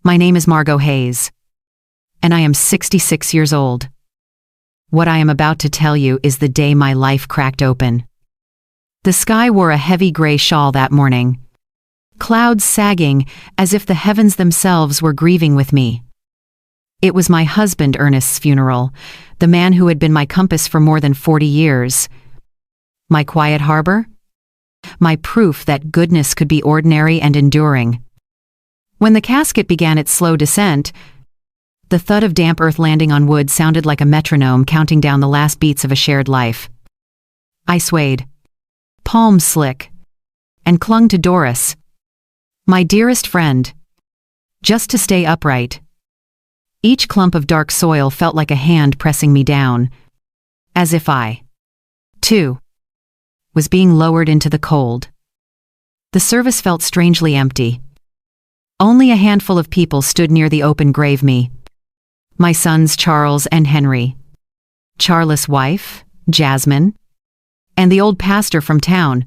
My name is Margot Hayes, and I am 66 years old. What I am about to tell you is the day my life cracked open. The sky wore a heavy gray shawl that morning, clouds sagging as if the heavens themselves were grieving with me. It was my husband Ernest's funeral, the man who had been my compass for more than 40 years. My quiet harbor? My proof that goodness could be ordinary and enduring. When the casket began its slow descent, the thud of damp earth landing on wood sounded like a metronome counting down the last beats of a shared life. I swayed, palms slick, and clung to Doris, my dearest friend, just to stay upright. Each clump of dark soil felt like a hand pressing me down, as if I, too, was being lowered into the cold. The service felt strangely empty. Only a handful of people stood near the open grave. My sons Charles and Henry, Charles' wife, Jasmine, and the old pastor from town.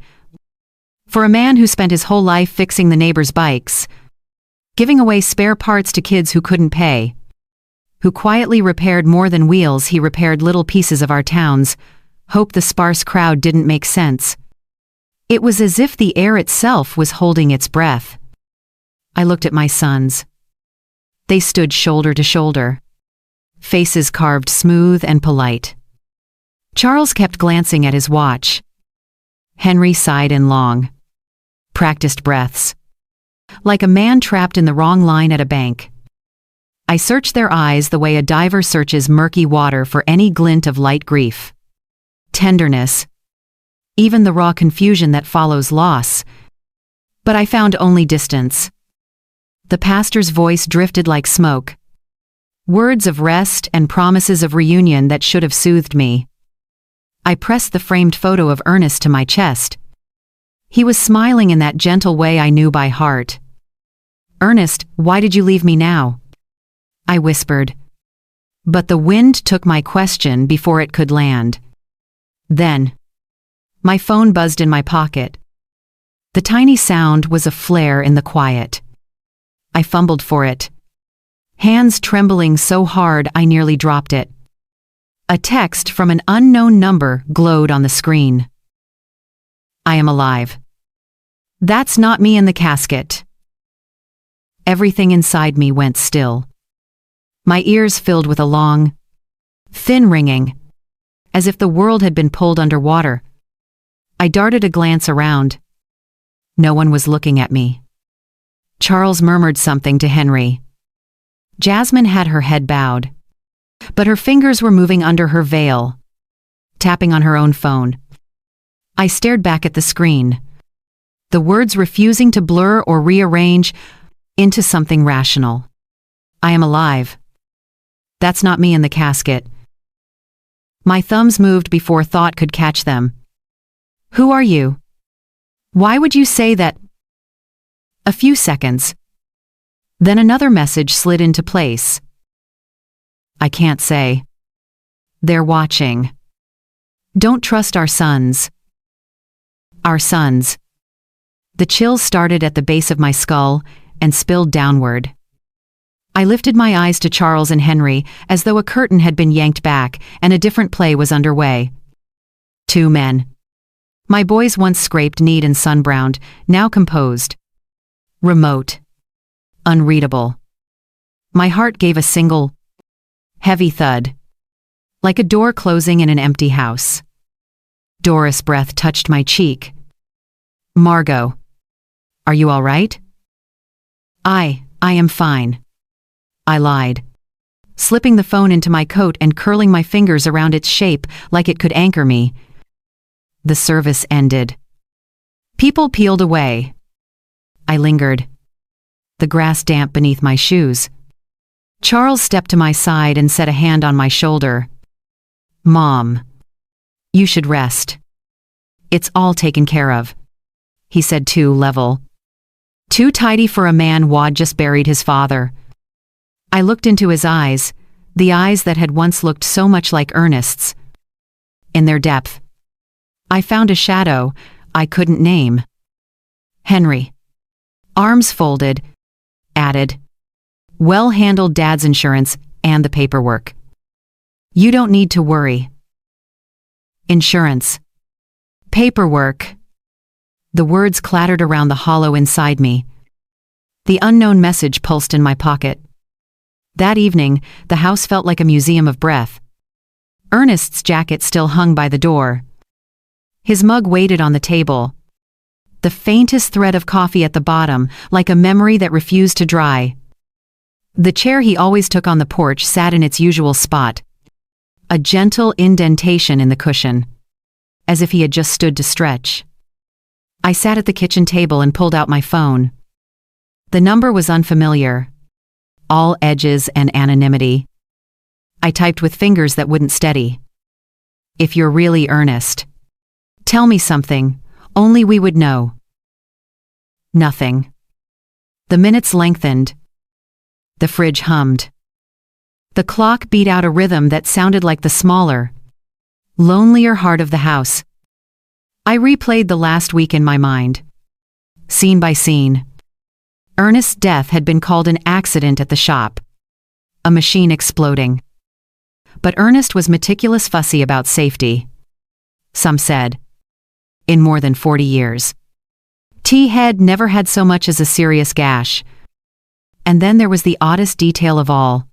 For a man who spent his whole life fixing the neighbors' bikes, giving away spare parts to kids who couldn't pay, who quietly repaired more than wheels, he repaired little pieces of our towns. Hope the sparse crowd didn't make sense. It was as if the air itself was holding its breath. I looked at my sons. They stood shoulder to shoulder, faces carved smooth and polite. Charles kept glancing at his watch. Henry sighed in long, practiced breaths, like a man trapped in the wrong line at a bank. I searched their eyes the way a diver searches murky water for any glint of light grief, tenderness, even the raw confusion that follows loss. But I found only distance. The pastor's voice drifted like smoke, words of rest and promises of reunion that should have soothed me. I pressed the framed photo of Ernest to my chest. He was smiling in that gentle way I knew by heart. "Ernest, why did you leave me now?" I whispered. But the wind took my question before it could land. Then, my phone buzzed in my pocket. The tiny sound was a flare in the quiet. I fumbled for it, hands trembling so hard I nearly dropped it. A text from an unknown number glowed on the screen. "I am alive. That's not me in the casket." Everything inside me went still. My ears filled with a long, thin ringing, as if the world had been pulled underwater. I darted a glance around. No one was looking at me. Charles murmured something to Henry. Jasmine had her head bowed, but her fingers were moving under her veil, tapping on her own phone. I stared back at the screen, the words refusing to blur or rearrange into something rational. "I am alive. That's not me in the casket." My thumbs moved before thought could catch them. "Who are you? Why would you say that?" A few seconds. Then another message slid into place. "I can't say. They're watching. Don't trust our sons." Our sons. The chills started at the base of my skull and spilled downward. I lifted my eyes to Charles and Henry as though a curtain had been yanked back and a different play was underway. Two men. My boys, once scraped-kneed and sun-browned, now composed. Remote. Unreadable. My heart gave a single, heavy thud, like a door closing in an empty house. Doris' breath touched my cheek. "Margot, are you all right?" I am fine." I lied, slipping the phone into my coat and curling my fingers around its shape like it could anchor me. The service ended. People peeled away. I lingered, the grass damp beneath my shoes. Charles stepped to my side and set a hand on my shoulder. "Mom, you should rest. It's all taken care of," he said, too level. Too tidy for a man who'd just buried his father. I looked into his eyes, the eyes that had once looked so much like Ernest's. In their depth, I found a shadow I couldn't name. Henry, arms folded, added, Well handled Dad's insurance and the paperwork. You don't need to worry. Insurance. Paperwork. The words clattered around the hollow inside me. The unknown message pulsed in my pocket. That evening, the house felt like a museum of breath. Ernest's jacket still hung by the door. His mug waited on the table. The faintest thread of coffee at the bottom, like a memory that refused to dry. The chair he always took on the porch sat in its usual spot. A gentle indentation in the cushion, as if he had just stood to stretch. I sat at the kitchen table and pulled out my phone. The number was unfamiliar. All edges and anonymity. I typed with fingers that wouldn't steady. If you're really earnest, tell me something, only we would know. Nothing. The minutes lengthened. The fridge hummed. The clock beat out a rhythm that sounded like the smaller, lonelier heart of the house. I replayed the last week in my mind. Scene by scene. Ernest's death had been called an accident at the shop. A machine exploding. But Ernest was meticulous fussy about safety. Some said. In more than 40 years. T-Head never had so much as a serious gash. And then there was the oddest detail of all.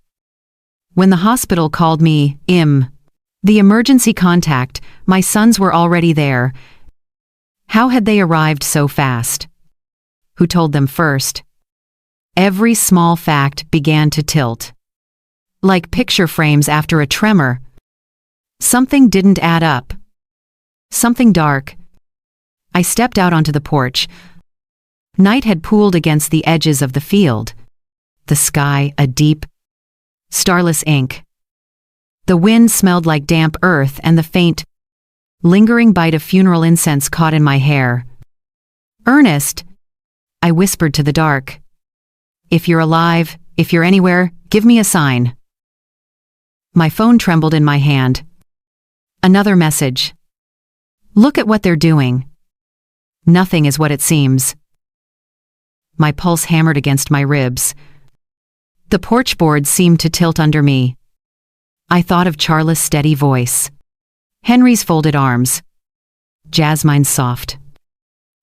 When the hospital called me, the emergency contact, my sons were already there. How had they arrived so fast? Who told them first? Every small fact began to tilt. Like picture frames after a tremor. Something didn't add up. Something dark. I stepped out onto the porch. Night had pooled against the edges of the field. The sky a deep, starless ink. The wind smelled like damp earth, and the faint, lingering bite of funeral incense caught in my hair. Ernest, I whispered to the dark. If you're alive, if you're anywhere, give me a sign. My phone trembled in my hand. Another message. Look at what they're doing. Nothing is what it seems. My pulse hammered against my ribs. The porch board seemed to tilt under me. I thought of Charla's steady voice. Henry's folded arms. Jasmine's soft,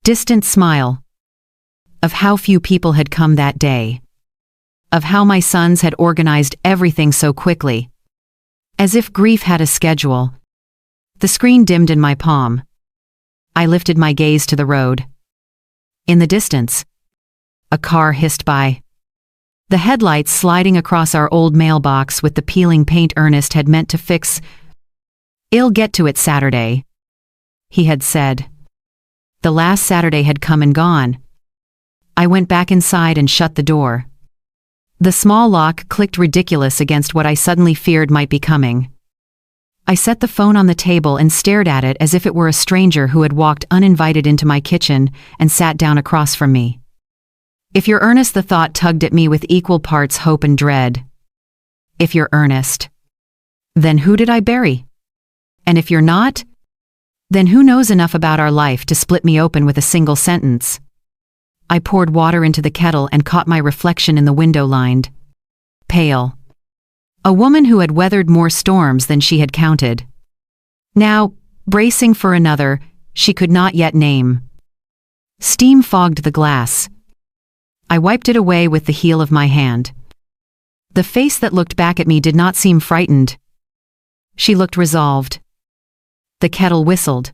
distant smile. Of how few people had come that day. Of how my sons had organized everything so quickly. As if grief had a schedule. The screen dimmed in my palm. I lifted my gaze to the road. In the distance, a car hissed by. The headlights sliding across our old mailbox with the peeling paint Ernest had meant to fix. "I'll get to it Saturday," he had said. The last Saturday had come and gone. I went back inside and shut the door. The small lock clicked ridiculous against what I suddenly feared might be coming. I set the phone on the table and stared at it as if it were a stranger who had walked uninvited into my kitchen and sat down across from me. If you're earnest, the thought tugged at me with equal parts hope and dread. If you're earnest, then who did I bury? And if you're not, then who knows enough about our life to split me open with a single sentence? I poured water into the kettle and caught my reflection in the window lined. Pale. A woman who had weathered more storms than she had counted. Now, bracing for another, she could not yet name. Steam fogged the glass. I wiped it away with the heel of my hand. The face that looked back at me did not seem frightened. She looked resolved. The kettle whistled.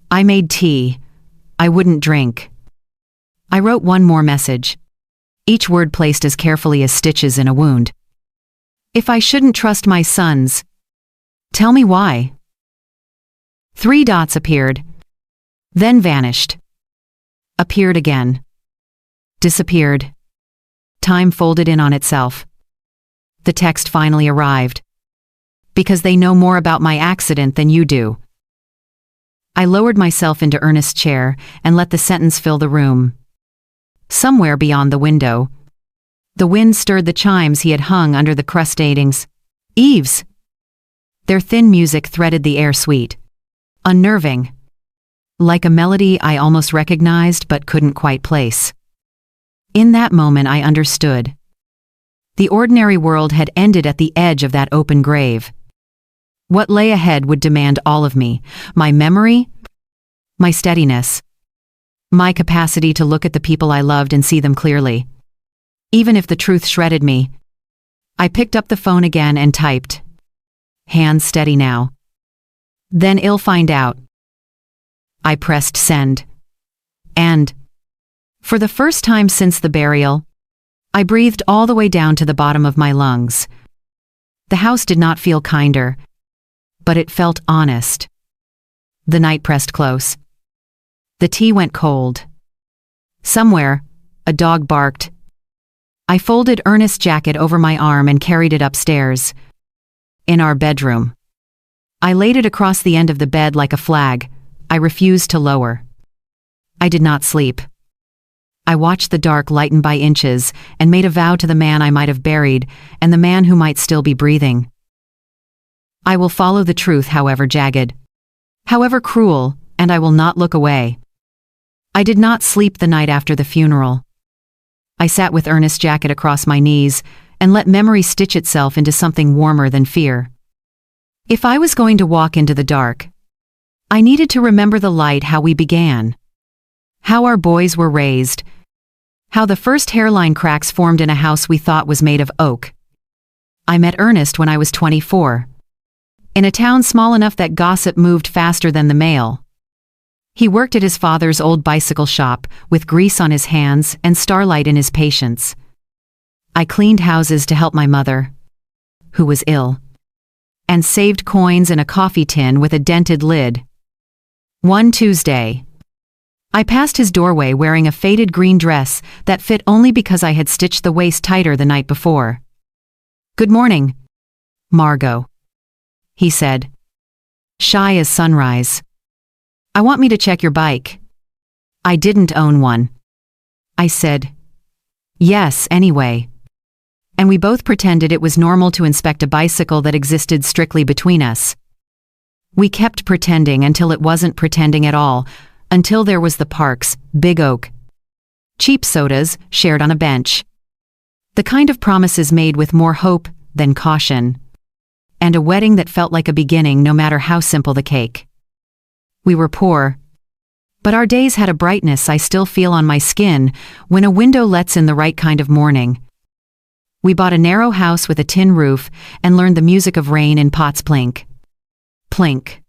I made tea. I wouldn't drink. I wrote one more message. Each word placed as carefully as stitches in a wound. If I shouldn't trust my sons, tell me why. 3 dots appeared, then vanished. Appeared again. Disappeared. Time folded in on itself. The text finally arrived. Because they know more about my accident than you do. I lowered myself into Ernest's chair and let the sentence fill the room. Somewhere beyond the window, the wind stirred the chimes he had hung under the crustaceans' eaves. Their thin music threaded the air sweet, unnerving, like a melody I almost recognized but couldn't quite place. In that moment I understood. The ordinary world had ended at the edge of that open grave. What lay ahead would demand all of me: my memory, my steadiness, my capacity to look at the people I loved and see them clearly. Even if the truth shredded me, I picked up the phone again and typed, "Hands steady now. Then he'll find out." I pressed send. And, for the first time since the burial, I breathed all the way down to the bottom of my lungs. The house did not feel kinder, but it felt honest. The night pressed close. The tea went cold. Somewhere, a dog barked. I folded Ernest's jacket over my arm and carried it upstairs. In our bedroom. I laid it across the end of the bed like a flag. I refused to lower. I did not sleep. I watched the dark lighten by inches and made a vow to the man I might have buried and the man who might still be breathing. I will follow the truth, however jagged, however cruel, and I will not look away. I did not sleep the night after the funeral. I sat with Ernest's jacket across my knees and let memory stitch itself into something warmer than fear. If I was going to walk into the dark, I needed to remember the light, how we began, how our boys were raised, how the first hairline cracks formed in a house we thought was made of oak. I met Ernest when I was 24, in a town small enough that gossip moved faster than the mail. He worked at his father's old bicycle shop, with grease on his hands and starlight in his patience. I cleaned houses to help my mother, who was ill, and saved coins in a coffee tin with a dented lid. One Tuesday, I passed his doorway wearing a faded green dress that fit only because I had stitched the waist tighter the night before. "Good morning, Margot," he said, shy as sunrise. "I want me to check your bike." I didn't own one. I said, "Yes, anyway." And we both pretended it was normal to inspect a bicycle that existed strictly between us. We kept pretending until it wasn't pretending at all, until there was the park's big oak. Cheap sodas shared on a bench. The kind of promises made with more hope than caution. And a wedding that felt like a beginning no matter how simple the cake. We were poor, but our days had a brightness I still feel on my skin when a window lets in the right kind of morning. We bought a narrow house with a tin roof and learned the music of rain in pots. Plink. Plink.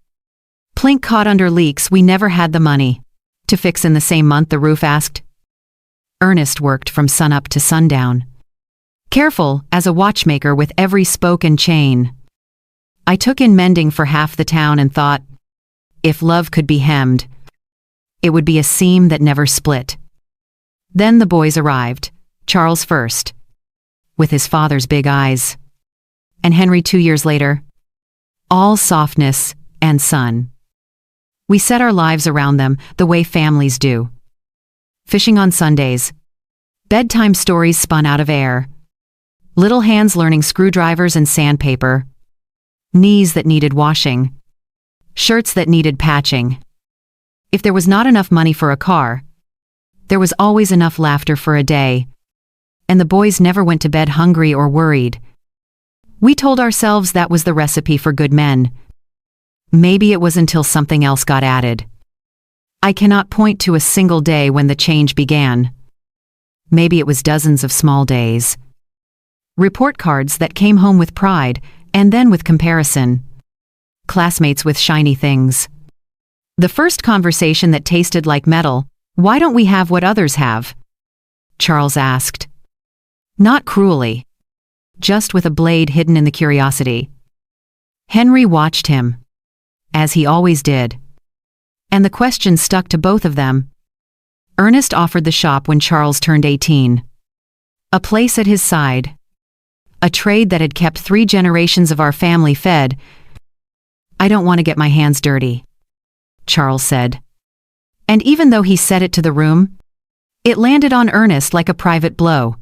Plink caught under leaks we never had the money to fix in the same month, the roof asked. Ernest worked from sunup to sundown, careful as a watchmaker with every spoke and chain. I took in mending for half the town and thought, if love could be hemmed, it would be a seam that never split. Then the boys arrived, Charles first, with his father's big eyes, and Henry 2 years later, all softness and sun. We set our lives around them the way families do. Fishing on Sundays, bedtime stories spun out of air, little hands learning screwdrivers and sandpaper, knees that needed washing, shirts that needed patching. If there was not enough money for a car, there was always enough laughter for a day, and the boys never went to bed hungry or worried. We told ourselves that was the recipe for good men. Maybe it was until something else got added. I cannot point to a single day when the change began. Maybe it was dozens of small days. Report cards that came home with pride, and then with comparison. Classmates with shiny things. The first conversation that tasted like metal. "Why don't we have what others have?" Charles asked. Not cruelly, just with a blade hidden in the curiosity. Henry watched him, as he always did. And the question stuck to both of them. Ernest offered the shop when Charles turned 18. A place at his side. A trade that had kept 3 generations of our family fed. "I don't want to get my hands dirty," Charles said. And even though he said it to the room, it landed on Ernest like a private blow.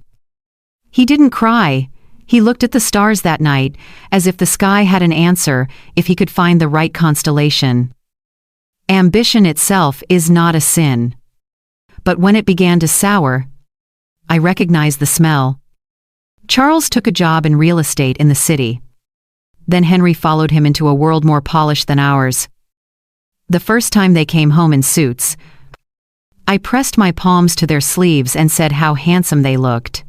He didn't cry. He looked at the stars that night, as if the sky had an answer if he could find the right constellation. Ambition itself is not a sin. But when it began to sour, I recognized the smell. Charles took a job in real estate in the city. Then Henry followed him into a world more polished than ours. The first time they came home in suits, I pressed my palms to their sleeves and said how handsome they looked.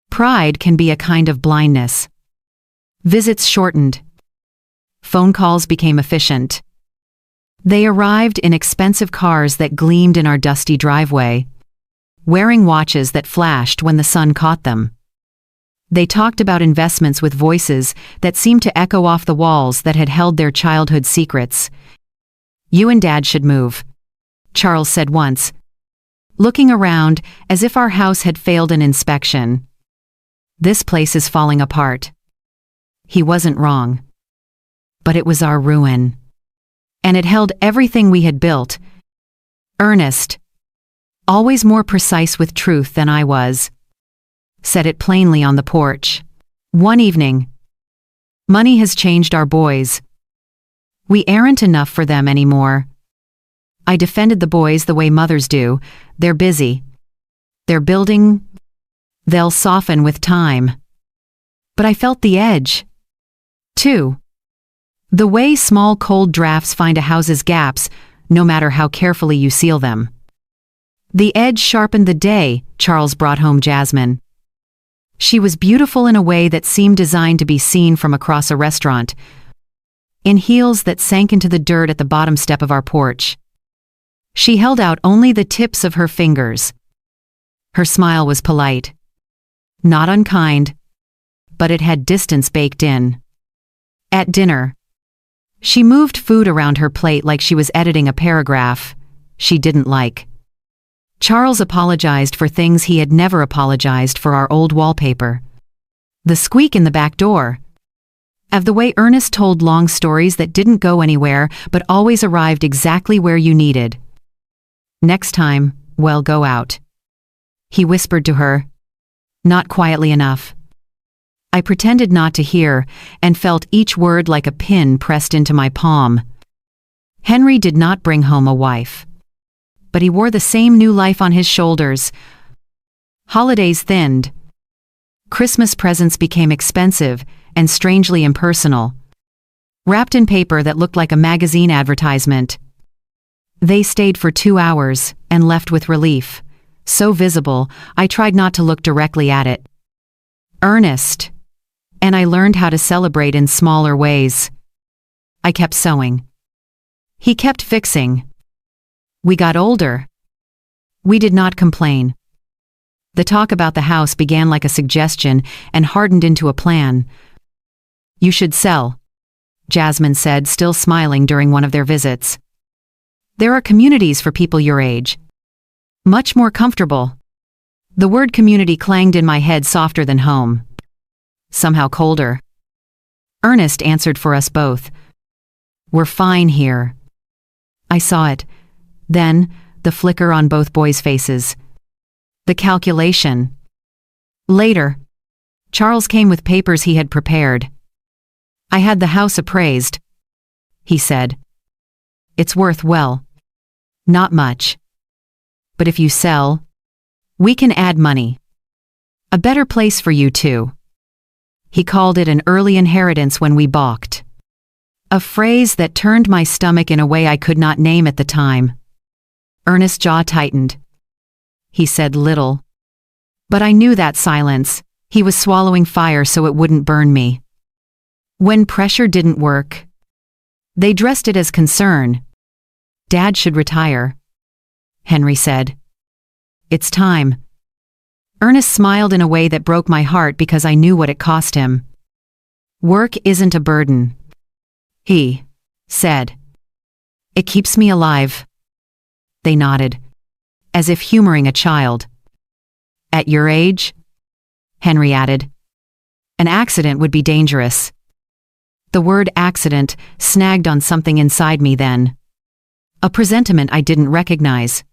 Pride can be a kind of blindness. Visits shortened. Phone calls became efficient. They arrived in expensive cars that gleamed in our dusty driveway, wearing watches that flashed when the sun caught them. They talked about investments with voices that seemed to echo off the walls that had held their childhood secrets. "You and Dad should move," Charles said once, looking around as if our house had failed an inspection. "This place is falling apart." He wasn't wrong. But it was our ruin. And it held everything we had built. Ernest, always more precise with truth than I was, said it plainly on the porch. One evening, "Money has changed our boys. We aren't enough for them anymore." I defended the boys the way mothers do. "They're busy. They're building. They'll soften with time." But I felt the edge, too. The way small cold drafts find a house's gaps, no matter how carefully you seal them. The edge sharpened the day Charles brought home Jasmine. She was beautiful in a way that seemed designed to be seen from across a restaurant, in heels that sank into the dirt at the bottom step of our porch. She held out only the tips of her fingers. Her smile was polite, not unkind, but it had distance baked in. At dinner, she moved food around her plate like she was editing a paragraph she didn't like. Charles apologized for things he had never apologized for: our old wallpaper, the squeak in the back door, of the way Ernest told long stories that didn't go anywhere but always arrived exactly where you needed. "Next time, well, go out," he whispered to her, not quietly enough. I pretended not to hear and felt each word like a pin pressed into my palm. Henry did not bring home a wife, but he wore the same new life on his shoulders. Holidays thinned. Christmas presents became expensive and strangely impersonal, wrapped in paper that looked like a magazine advertisement. They stayed for 2 hours and left with relief, so visible I tried not to look directly at it. Ernest. And I learned how to celebrate in smaller ways. I kept sewing. He kept fixing. We got older. We did not complain. The talk about the house began like a suggestion and hardened into a plan. "You should sell," Jasmine said, still smiling during one of their visits. "There are communities for people your age. Much more comfortable." The word community clanged in my head softer than home. Somehow colder. Ernest answered for us both. "We're fine here." I saw it. Then, the flicker on both boys' faces. The calculation. Later, Charles came with papers he had prepared. "I had the house appraised," he said. "It's worth, well, not much. But if you sell, we can add money. A better place for you too." He called it an early inheritance when we balked. A phrase that turned my stomach in a way I could not name at the time. Ernest's jaw tightened. He said little. But I knew that silence. He was swallowing fire so it wouldn't burn me. When pressure didn't work, they dressed it as concern. "Dad should retire," Henry said. "It's time." Ernest smiled in a way that broke my heart because I knew what it cost him. "Work isn't a burden," he said. "It keeps me alive." They nodded, as if humoring a child. "At your age," Henry added, "an accident would be dangerous." The word accident snagged on something inside me then. A presentiment I didn't recognize.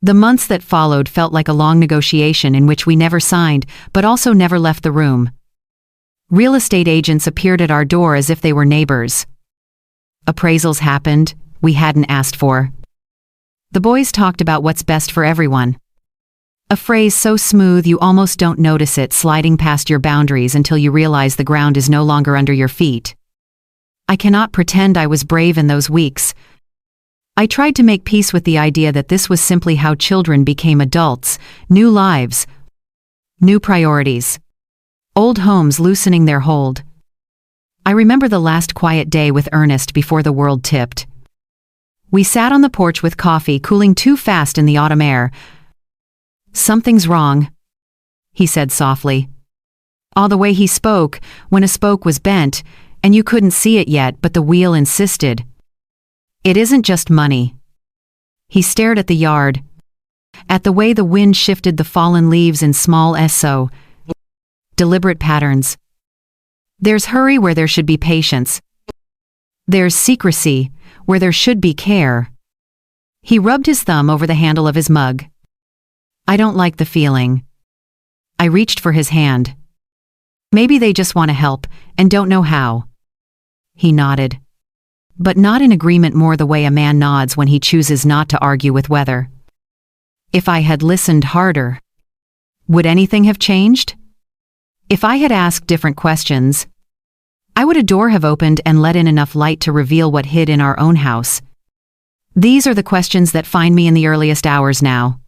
The months that followed felt like a long negotiation in which we never signed, but also never left the room. Real estate agents appeared at our door as if they were neighbors. Appraisals happened we hadn't asked for. The boys talked about what's best for everyone. A phrase so smooth you almost don't notice it sliding past your boundaries until you realize the ground is no longer under your feet. I cannot pretend I was brave in those weeks. I tried to make peace with the idea that this was simply how children became adults, new lives, new priorities, old homes loosening their hold. I remember the last quiet day with Ernest before the world tipped. We sat on the porch with coffee cooling too fast in the autumn air. "Something's wrong," he said softly. All the way he spoke, when a spoke was bent, and you couldn't see it yet, but the wheel insisted. "It isn't just money." He stared at the yard, at the way the wind shifted the fallen leaves in small deliberate patterns. There's hurry where there should be patience. There's secrecy where there should be care. He rubbed his thumb over the handle of his mug. "I don't like the feeling." I reached for his hand. "Maybe they just want to help and don't know how." He nodded, but not in agreement, more the way a man nods when he chooses not to argue with weather. If I had listened harder, would anything have changed? If I had asked different questions, would a door have opened and let in enough light to reveal what hid in our own house? These are the questions that find me in the earliest hours now,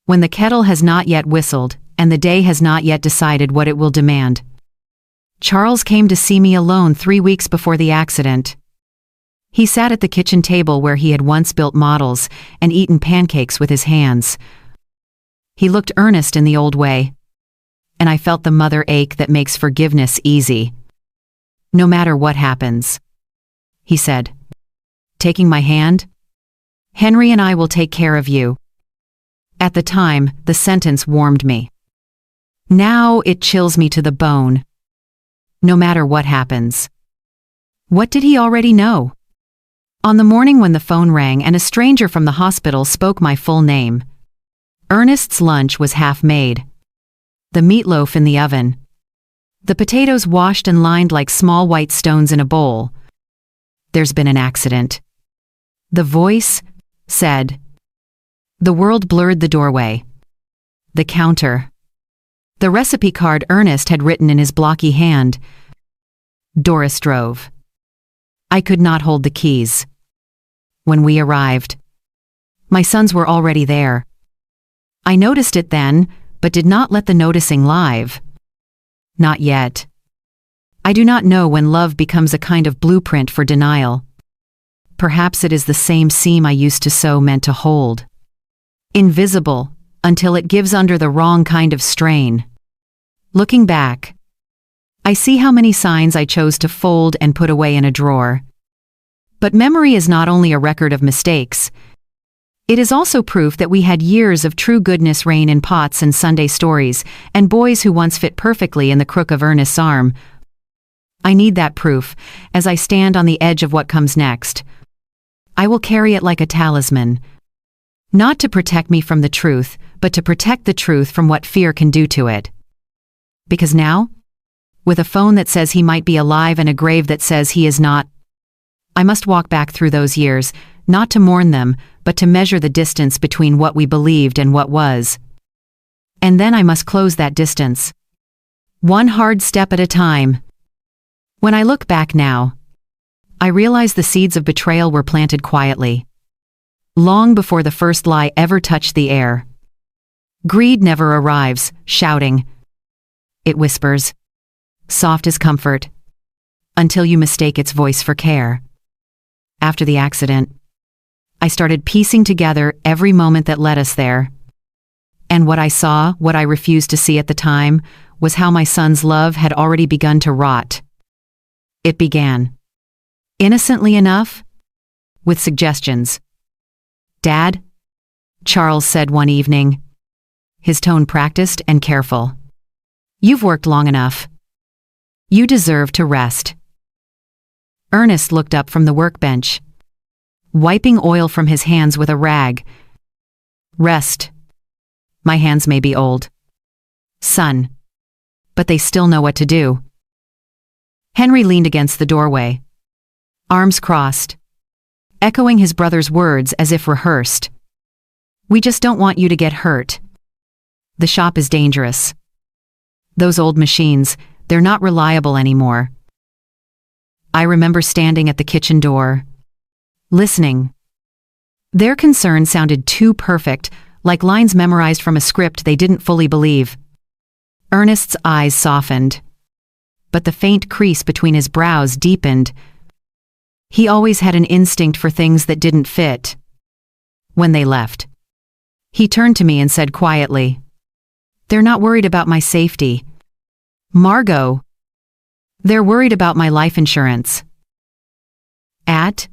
when the kettle has not yet whistled and the day has not yet decided what it will demand. Charles came to see me alone 3 weeks before the accident. He sat at the kitchen table where he had once built models and eaten pancakes with his hands. He looked earnest in the old way, and I felt the mother ache that makes forgiveness easy. "No matter what happens," he said, taking my hand, "Henry and I will take care of you." At the time, the sentence warmed me. Now it chills me to the bone. No matter what happens. What did he already know? On the morning when the phone rang and a stranger from the hospital spoke my full name, Ernest's lunch was half made. The meatloaf in the oven. The potatoes washed and lined like small white stones in a bowl. "There's been an accident," the voice said. The world blurred the doorway. The counter. The recipe card Ernest had written in his blocky hand. Doris drove. I could not hold the keys. When we arrived, my sons were already there. I noticed it then, but did not let the noticing live. Not yet. I do not know when love becomes a kind of blueprint for denial. Perhaps it is the same seam I used to sew meant to hold. Invisible, until it gives under the wrong kind of strain. Looking back, I see how many signs I chose to fold and put away in a drawer. But memory is not only a record of mistakes. It is also proof that we had years of true goodness rain in pots and Sunday stories, and boys who once fit perfectly in the crook of Ernest's arm. I need that proof, as I stand on the edge of what comes next. I will carry it like a talisman. Not to protect me from the truth, but to protect the truth from what fear can do to it. Because now, with a phone that says he might be alive and a grave that says he is not, I must walk back through those years, not to mourn them, but to measure the distance between what we believed and what was. And then I must close that distance. One hard step at a time. When I look back now, I realize the seeds of betrayal were planted quietly, long before the first lie ever touched the air. Greed never arrives, shouting. It whispers, soft as comfort, until you mistake its voice for care. After the accident, I started piecing together every moment that led us there. And what I saw, what I refused to see at the time, was how my son's love had already begun to rot. It began, innocently enough, with suggestions. "Dad," Charles said one evening, his tone practiced and careful. "You've worked long enough. You deserve to rest." Ernest looked up from the workbench, wiping oil from his hands with a rag. "Rest. My hands may be old, son, but they still know what to do." Henry leaned against the doorway, arms crossed, echoing his brother's words as if rehearsed. "We just don't want you to get hurt." The shop is dangerous. Those old machines, they're not reliable anymore. I remember standing at the kitchen door, listening. Their concern sounded too perfect, like lines memorized from a script they didn't fully believe. Ernest's eyes softened, but the faint crease between his brows deepened. He always had an instinct for things that didn't fit. When they left, he turned to me and said quietly, "They're not worried about my safety, Margot. They're worried about my life insurance." At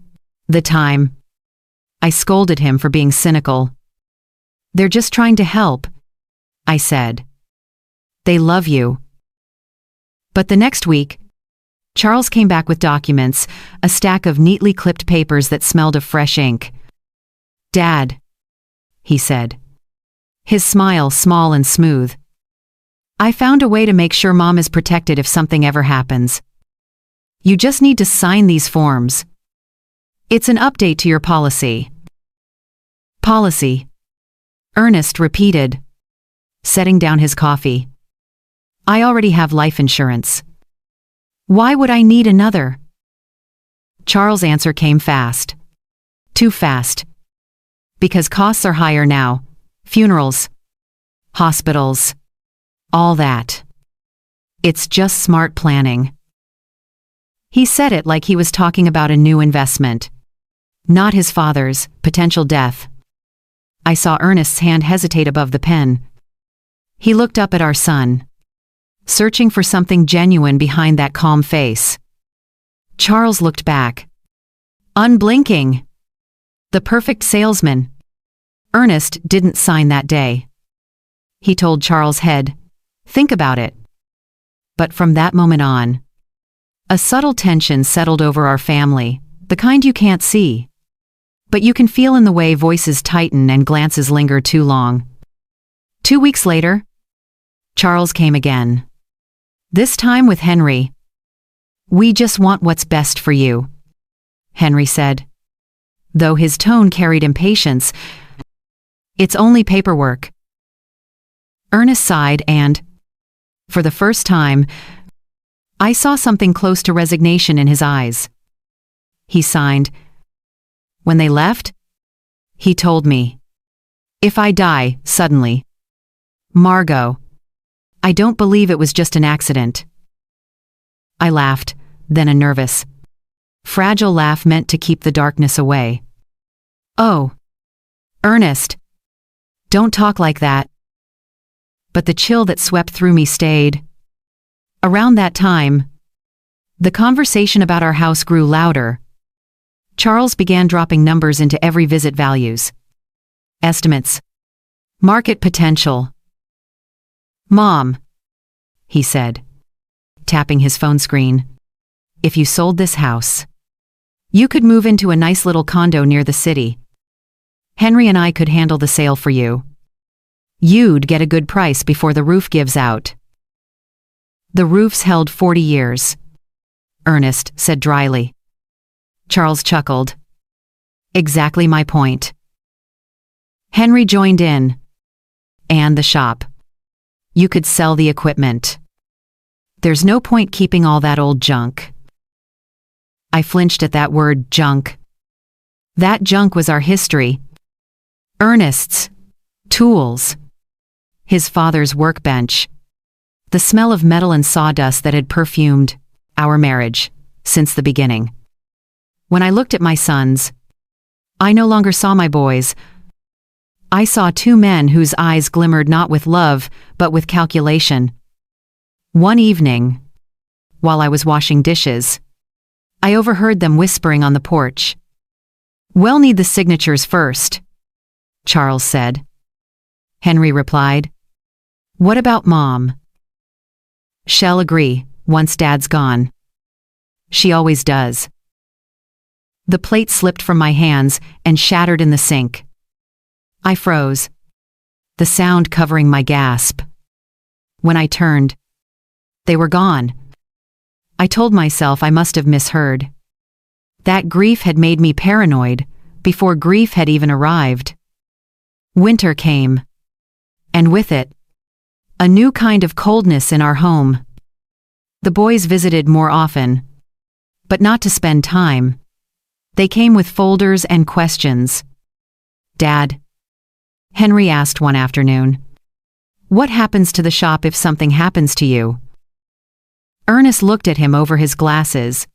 the time, I scolded him for being cynical. "They're just trying to help," I said. "They love you." But the next week, Charles came back with documents, a stack of neatly clipped papers that smelled of fresh ink. "Dad," he said, his smile small and smooth, "I found a way to make sure Mom is protected if something ever happens. You just need to sign these forms. It's an update to your policy." "Policy," Ernest repeated, setting down his coffee. "I already have life insurance. Why would I need another?" Charles' answer came fast. Too fast. "Because costs are higher now. Funerals, hospitals, all that. It's just smart planning." He said it like he was talking about a new investment, not his father's potential death. I saw Ernest's hand hesitate above the pen. He looked up at our son, searching for something genuine behind that calm face. Charles looked back, unblinking. The perfect salesman. Ernest didn't sign that day. He told Charles' head, "Think about it." But from that moment on, a subtle tension settled over our family, the kind you can't see, but you can feel in the way voices tighten and glances linger too long. 2 weeks later, Charles came again. This time with Henry. "We just want what's best for you," Henry said, though his tone carried impatience. "It's only paperwork." Ernest sighed and, for the first time, I saw something close to resignation in his eyes. He signed. When they left, he told me, "If I die, suddenly, Margot, I don't believe it was just an accident." I laughed, then a nervous, fragile laugh meant to keep the darkness away. "Oh, Ernest, don't talk like that." But the chill that swept through me stayed. Around that time, the conversation about our house grew louder. Charles began dropping numbers into every visit: values, estimates, market potential. "Mom," he said, tapping his phone screen, "if you sold this house, you could move into a nice little condo near the city. Henry and I could handle the sale for you. You'd get a good price before the roof gives out." "The roof's held 40 years," Ernest said dryly. Charles chuckled. "Exactly my point." Henry joined in. "And the shop. You could sell the equipment. There's no point keeping all that old junk." I flinched at that word, junk. That junk was our history. Ernest's tools, his father's workbench, the smell of metal and sawdust that had perfumed our marriage since the beginning. When I looked at my sons, I no longer saw my boys. I saw two men whose eyes glimmered not with love, but with calculation. One evening, while I was washing dishes, I overheard them whispering on the porch. "We'll need the signatures first," Charles said. Henry replied, "What about Mom?" "She'll agree, once Dad's gone. She always does." The plate slipped from my hands and shattered in the sink. I froze, the sound covering my gasp. When I turned, they were gone. I told myself I must have misheard. That grief had made me paranoid before grief had even arrived. Winter came, and with it, A new kind of coldness in our home. The boys visited more often, but not to spend time. They came with folders and questions. "Dad," Henry asked one afternoon, "what happens to the shop if something happens to you?" Ernest looked at him over his glasses.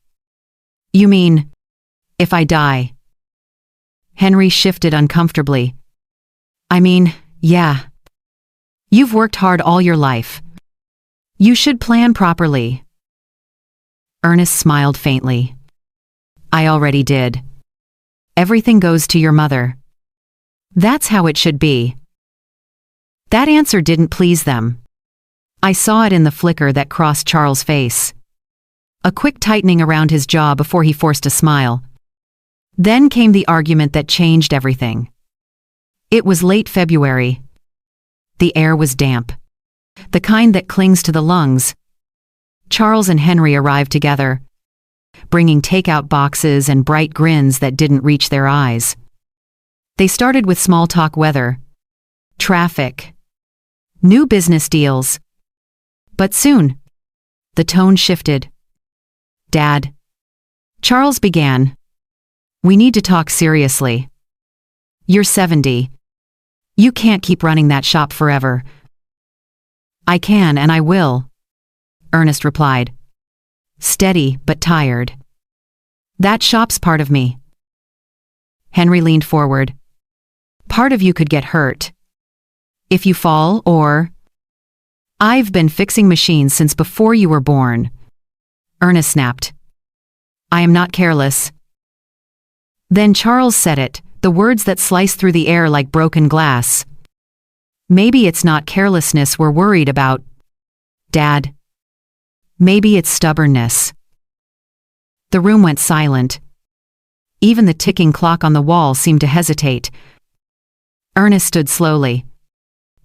"You mean, if I die?" Henry shifted uncomfortably. "I mean, yeah. You've worked hard all your life. You should plan properly." Ernest smiled faintly. "I already did. Everything goes to your mother. That's how it should be." That answer didn't please them. I saw it in the flicker that crossed Charles' face. A quick tightening around his jaw before he forced a smile. Then came the argument that changed everything. It was late February. The air was damp. The kind that clings to the lungs. Charles and Henry arrived together, bringing takeout boxes and bright grins that didn't reach their eyes. They started with small talk: weather, traffic, new business deals. But soon, the tone shifted. "Dad," Charles began, "we need to talk seriously. You're 70. You can't keep running that shop forever." "I can and I will," Ernest replied, steady but tired. "That shop's part of me." Henry leaned forward. "Part of you could get hurt. If you fall or—" "I've been fixing machines since before you were born," Ernest snapped. "I am not careless." Then Charles said it, the words that sliced through the air like broken glass. "Maybe it's not carelessness we're worried about, Dad. Maybe it's stubbornness." The room went silent. Even the ticking clock on the wall seemed to hesitate. Ernest stood slowly.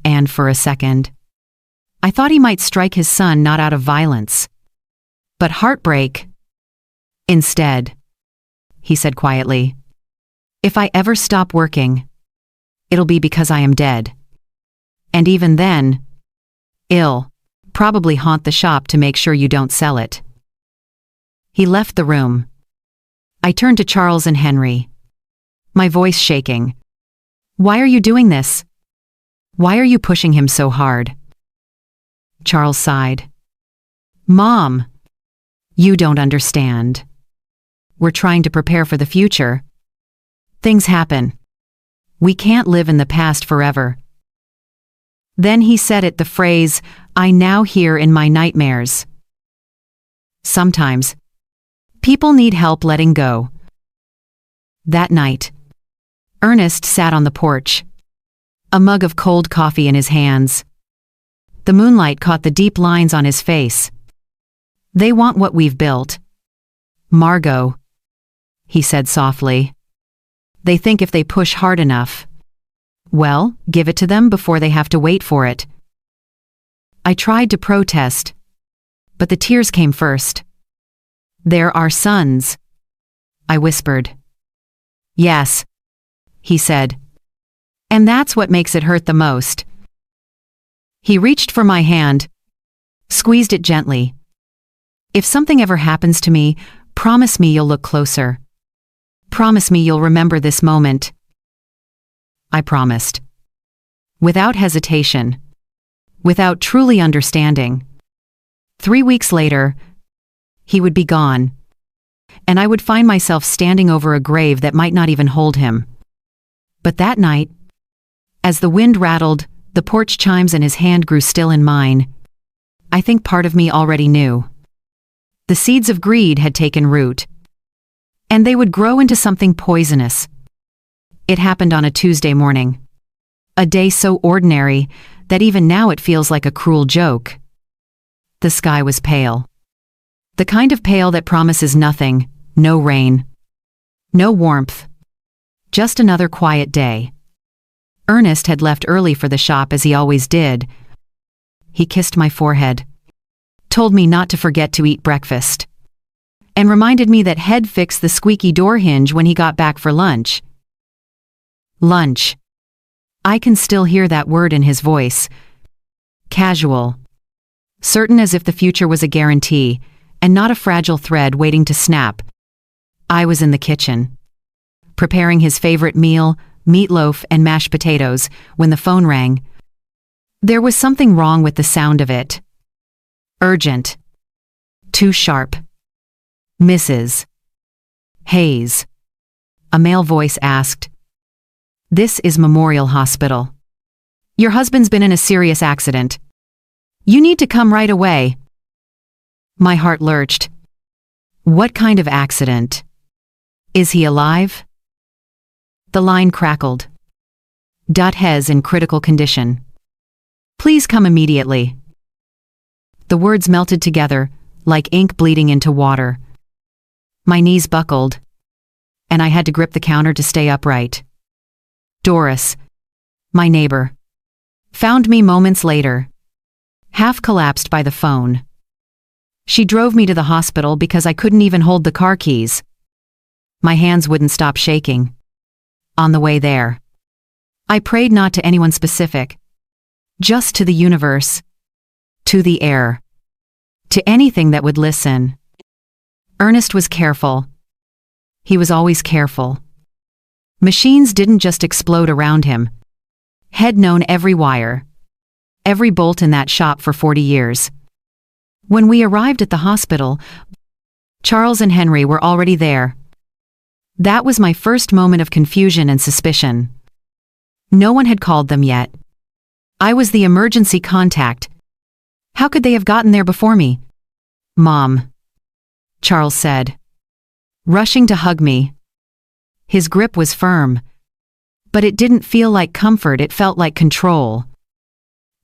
And for a second, I thought he might strike his son not out of violence, but heartbreak. "Instead," he said quietly, "if I ever stop working, it'll be because I am dead. And even then, I'll probably haunt the shop to make sure you don't sell it." He left the room. I turned to Charles and Henry, my voice shaking. "Why are you doing this? Why are you pushing him so hard?" Charles sighed. "Mom, you don't understand. We're trying to prepare for the future. Things happen. We can't live in the past forever." Then he said it, the phrase I now hear in my nightmares. "Sometimes, people need help letting go." That night, Ernest sat on the porch, a mug of cold coffee in his hands. The moonlight caught the deep lines on his face. "They want what we've built, Margot," he said softly. "They think if they push hard enough, well, give it to them before they have to wait for it." I tried to protest, but the tears came first. "They're our sons," I whispered. "Yes," he said. "And that's what makes it hurt the most." He reached for my hand, squeezed it gently. "If something ever happens to me, promise me you'll look closer. Promise me you'll remember this moment." I promised. Without hesitation. Without truly understanding. 3 weeks later, he would be gone, and I would find myself standing over a grave that might not even hold him. But that night, as the wind rattled, the porch chimes and his hand grew still in mine, I think part of me already knew. The seeds of greed had taken root, and they would grow into something poisonous. It happened on a Tuesday morning. A day so ordinary that even now it feels like a cruel joke. The sky was pale. The kind of pale that promises nothing, no rain, no warmth. Just another quiet day. Ernest had left early for the shop as he always did. He kissed my forehead, told me not to forget to eat breakfast, and reminded me that he'd fix the squeaky door hinge when he got back for lunch. Lunch. I can still hear that word in his voice. Casual. Certain as if the future was a guarantee, and not a fragile thread waiting to snap. I was in the kitchen, preparing his favorite meal, meatloaf and mashed potatoes, when the phone rang. There was something wrong with the sound of it. Urgent. Too sharp. Mrs. Hayes. A male voice asked. This is Memorial Hospital. Your husband's been in a serious accident. You need to come right away. My heart lurched. What kind of accident? Is he alive? The line crackled. Hayes in critical condition. Please come immediately. The words melted together, like ink bleeding into water. My knees buckled, and I had to grip the counter to stay upright. Doris, my neighbor, found me moments later, half collapsed by the phone. She drove me to the hospital because I couldn't even hold the car keys. My hands wouldn't stop shaking. On the way there, I prayed not to anyone specific, just to the universe, to the air, to anything that would listen. Ernest was careful. He was always careful. Machines didn't just explode around him. He'd known every wire, every bolt in that shop for 40 years. When we arrived at the hospital, Charles and Henry were already there. That was my first moment of confusion and suspicion. No one had called them yet. I was the emergency contact. How could they have gotten there before me? Mom, Charles said, rushing to hug me. His grip was firm, but it didn't feel like comfort, it felt like control.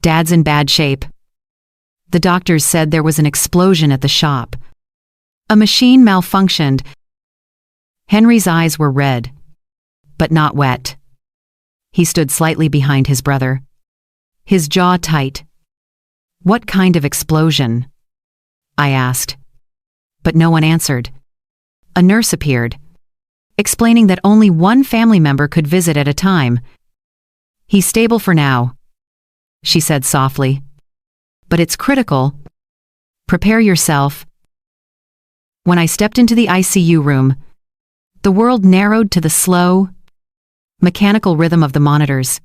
Dad's in bad shape. The doctors said there was an explosion at the shop. A machine malfunctioned. Henry's eyes were red, but not wet. He stood slightly behind his brother, his jaw tight. What kind of explosion? I asked. But no one answered. A nurse appeared, explaining that only one family member could visit at a time. He's stable for now, she said softly. But it's critical. Prepare yourself. When I stepped into the ICU room, the world narrowed to the slow, mechanical rhythm of the monitors.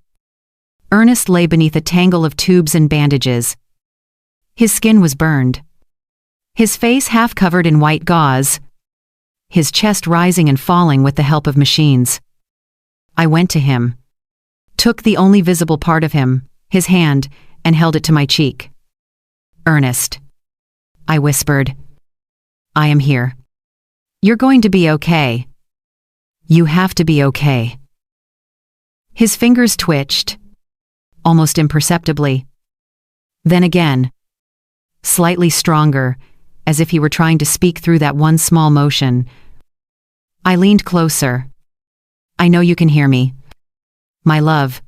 Ernest lay beneath a tangle of tubes and bandages. His skin was burned, his face half covered in white gauze, his chest rising and falling with the help of machines. I went to him, took the only visible part of him, his hand, and held it to my cheek. Ernest, I whispered, I am here. You're going to be okay. You have to be okay. His fingers twitched, almost imperceptibly. Then again, slightly stronger, as if he were trying to speak through that one small motion. I leaned closer. I know you can hear me. My love.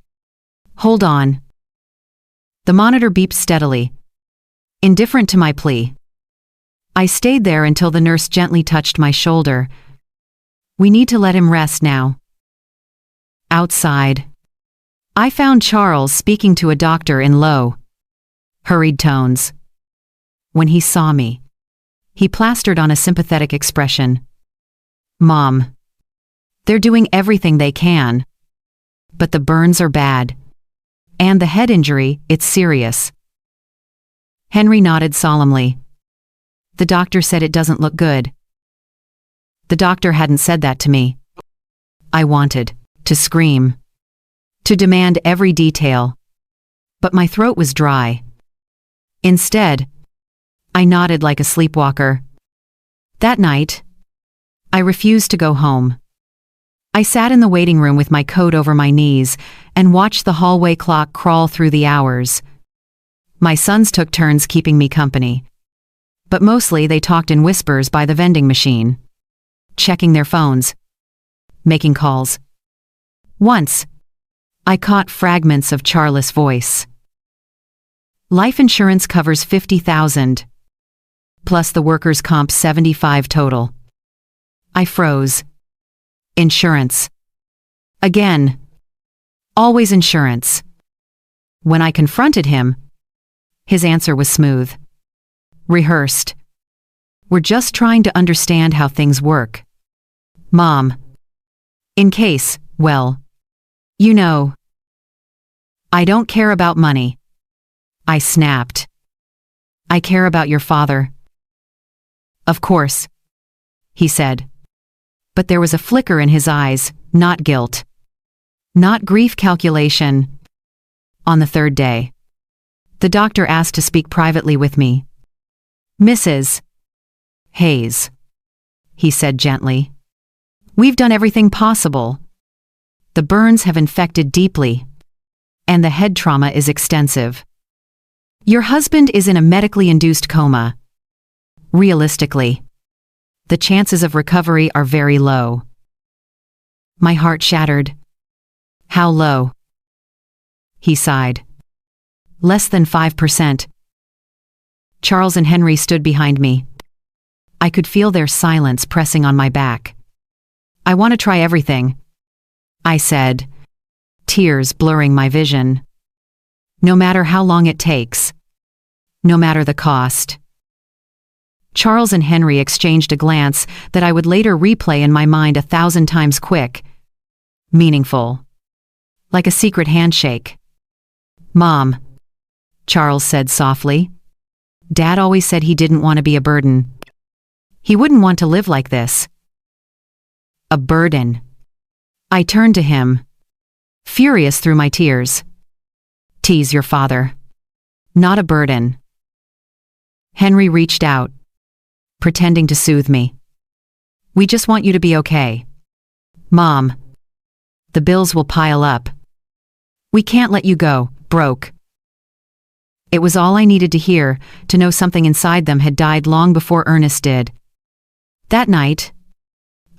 Hold on. The monitor beeped steadily, indifferent to my plea. I stayed there until the nurse gently touched my shoulder. We need to let him rest now. Outside, I found Charles speaking to a doctor in low, hurried tones. When he saw me, he plastered on a sympathetic expression. Mom, they're doing everything they can. But the burns are bad. And the head injury, it's serious. Henry nodded solemnly. The doctor said it doesn't look good. The doctor hadn't said that to me. I wanted to scream, to demand every detail. But my throat was dry. Instead, I nodded like a sleepwalker. That night, I refused to go home. I sat in the waiting room with my coat over my knees and watched the hallway clock crawl through the hours. My sons took turns keeping me company. But mostly they talked in whispers by the vending machine, checking their phones, making calls. Once, I caught fragments of Charles' voice. Life insurance covers $50,000, plus the workers' comp $75,000 total. I froze. Insurance. Again. Always insurance. When I confronted him, His answer was smooth. Rehearsed. We're just trying to understand how things work. Mom. In case, well, you know. I don't care about money. I snapped. I care about your father. Of course, he said. But there was a flicker in his eyes, not guilt. Not grief calculation. On the third day, the doctor asked to speak privately with me. Mrs. Hayes, he said gently. We've done everything possible. The burns have infected deeply, and the head trauma is extensive. Your husband is in a medically induced coma. Realistically, the chances of recovery are very low. My heart shattered. How low? He sighed. Less than 5%. Charles and Henry stood behind me. I could feel their silence pressing on my back. I want to try everything, I said, tears blurring my vision. No matter how long it takes. No matter the cost. Charles and Henry exchanged a glance that I would later replay in my mind 1,000 times quick. Meaningful. Like a secret handshake. Mom, Charles said softly. Dad always said he didn't want to be a burden. He wouldn't want to live like this. A burden. I turned to him, furious through my tears. Tease your father. Not a burden. Henry reached out, pretending to soothe me. We just want you to be okay. Mom. The bills will pile up. We can't let you go, broke. It was all I needed to hear, to know something inside them had died long before Ernest did. That night,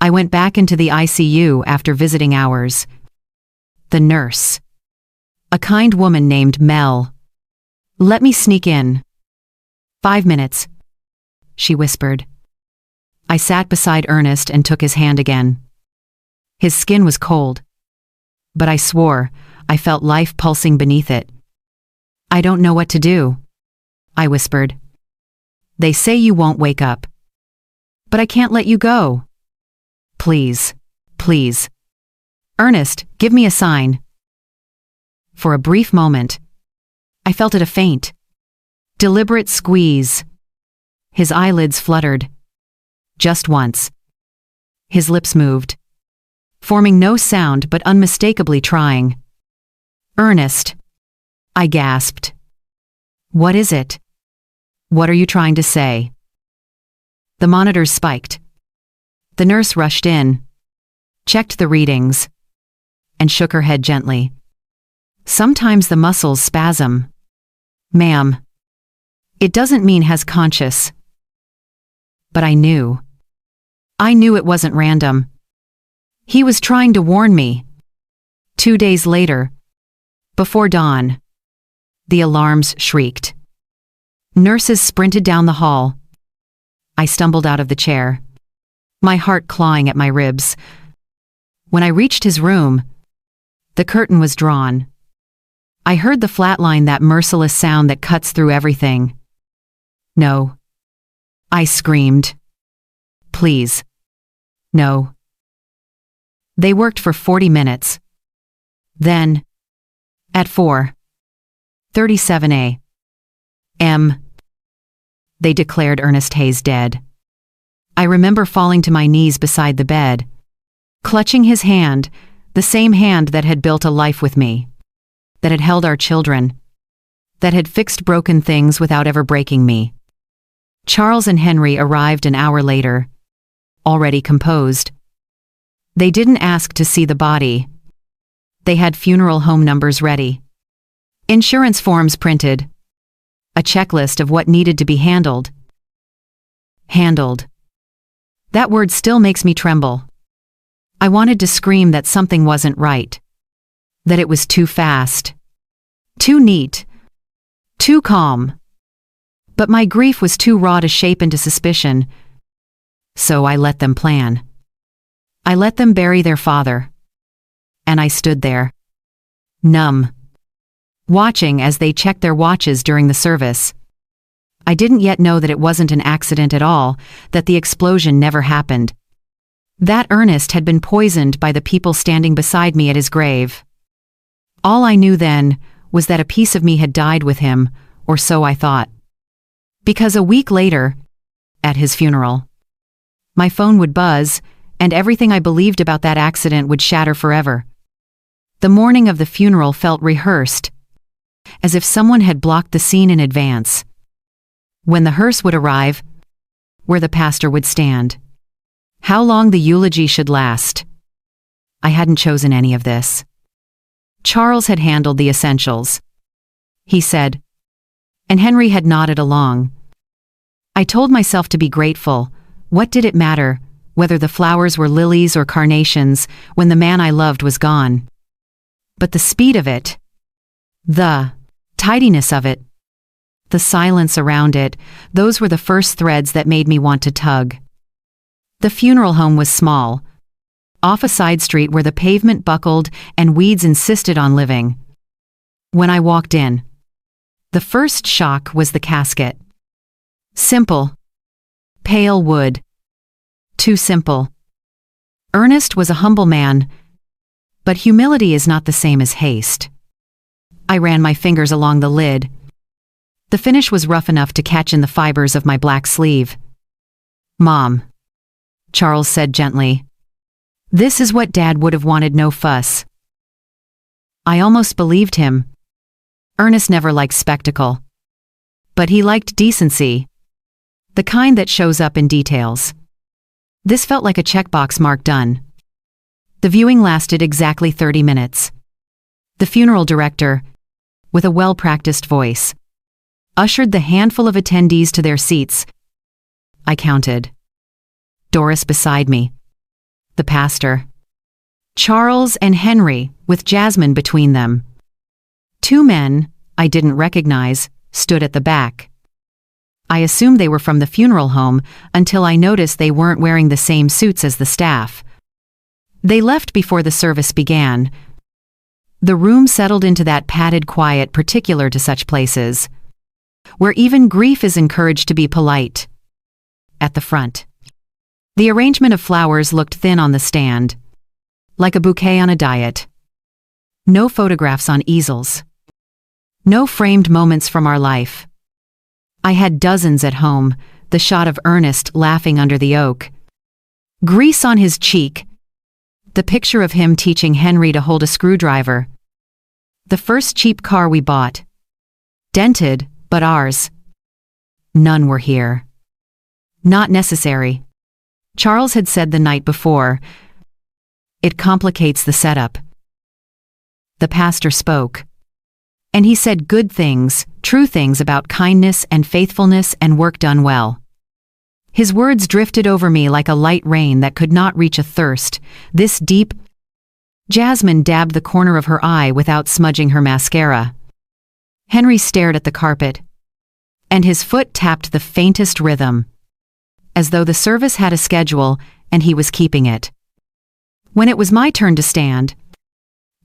I went back into the ICU after visiting hours. The nurse, a kind woman named Mel, let me sneak in. 5 minutes, she whispered. I sat beside Ernest and took his hand again. His skin was cold, but I swore I felt life pulsing beneath it. I don't know what to do, I whispered. They say you won't wake up. But I can't let you go. Please, please. Ernest, give me a sign. For a brief moment, I felt it a faint, deliberate squeeze. His eyelids fluttered. Just once. His lips moved, forming no sound but unmistakably trying. Ernest, I gasped. What is it? What are you trying to say? The monitors spiked. The nurse rushed in, checked the readings, and shook her head gently. Sometimes the muscles spasm. Ma'am, it doesn't mean has conscious. But I knew. I knew it wasn't random. He was trying to warn me. 2 days later, before dawn, the alarms shrieked. Nurses sprinted down the hall. I stumbled out of the chair, my heart clawing at my ribs. When I reached his room, the curtain was drawn. I heard the flatline, that merciless sound that cuts through everything. No. I screamed. Please. No. They worked for 40 minutes. Then, at 4:37 a.m., they declared Ernest Hayes dead. I remember falling to my knees beside the bed, clutching his hand, the same hand that had built a life with me, that had held our children, that had fixed broken things without ever breaking me. Charles and Henry arrived an hour later, already composed. They didn't ask to see the body. They had funeral home numbers ready, insurance forms printed, a checklist of what needed to be handled. Handled. That word still makes me tremble. I wanted to scream that something wasn't right, that it was too fast, too neat, too calm. But my grief was too raw to shape into suspicion, so I let them plan. I let them bury their father. And I stood there, numb, watching as they checked their watches during the service. I didn't yet know that it wasn't an accident at all, that the explosion never happened. That Ernest had been poisoned by the people standing beside me at his grave. All I knew then was that a piece of me had died with him, or so I thought. Because a week later, at his funeral, my phone would buzz, and everything I believed about that accident would shatter forever. The morning of the funeral felt rehearsed, as if someone had blocked the scene in advance. When the hearse would arrive, where the pastor would stand, how long the eulogy should last. I hadn't chosen any of this. Charles had handled the essentials, he said, and Henry had nodded along. I told myself to be grateful. What did it matter, whether the flowers were lilies or carnations, when the man I loved was gone? But the speed of it, the tidiness of it, the silence around it, those were the first threads that made me want to tug. The funeral home was small, off a side street where the pavement buckled and weeds insisted on living. When I walked in, the first shock was the casket. Simple. Pale wood. Too simple. Ernest was a humble man, but humility is not the same as haste. I ran my fingers along the lid. The finish was rough enough to catch in the fibers of my black sleeve. "Mom," Charles said gently, "this is what Dad would have wanted, no fuss." I almost believed him. Ernest never liked spectacle. But he liked decency. The kind that shows up in details. This felt like a checkbox mark done. The viewing lasted exactly 30 minutes. The funeral director, with a well-practiced voice, ushered the handful of attendees to their seats. I counted. Doris beside me. The pastor. Charles and Henry, with Jasmine between them. Two men, I didn't recognize, stood at the back. I assumed they were from the funeral home until I noticed they weren't wearing the same suits as the staff. They left before the service began. The room settled into that padded quiet particular to such places, where even grief is encouraged to be polite. At the front, the arrangement of flowers looked thin on the stand, like a bouquet on a diet. No photographs on easels. No framed moments from our life. I had dozens at home, the shot of Ernest laughing under the oak, grease on his cheek, the picture of him teaching Henry to hold a screwdriver, the first cheap car we bought, dented, but ours. None were here. Not necessary. Charles had said the night before, "It complicates the setup." The pastor spoke. And he said good things, true things about kindness and faithfulness and work done well. His words drifted over me like a light rain that could not reach a thirst, this deep. Jasmine dabbed the corner of her eye without smudging her mascara. Henry stared at the carpet, and his foot tapped the faintest rhythm, as though the service had a schedule and he was keeping it. When it was my turn to stand,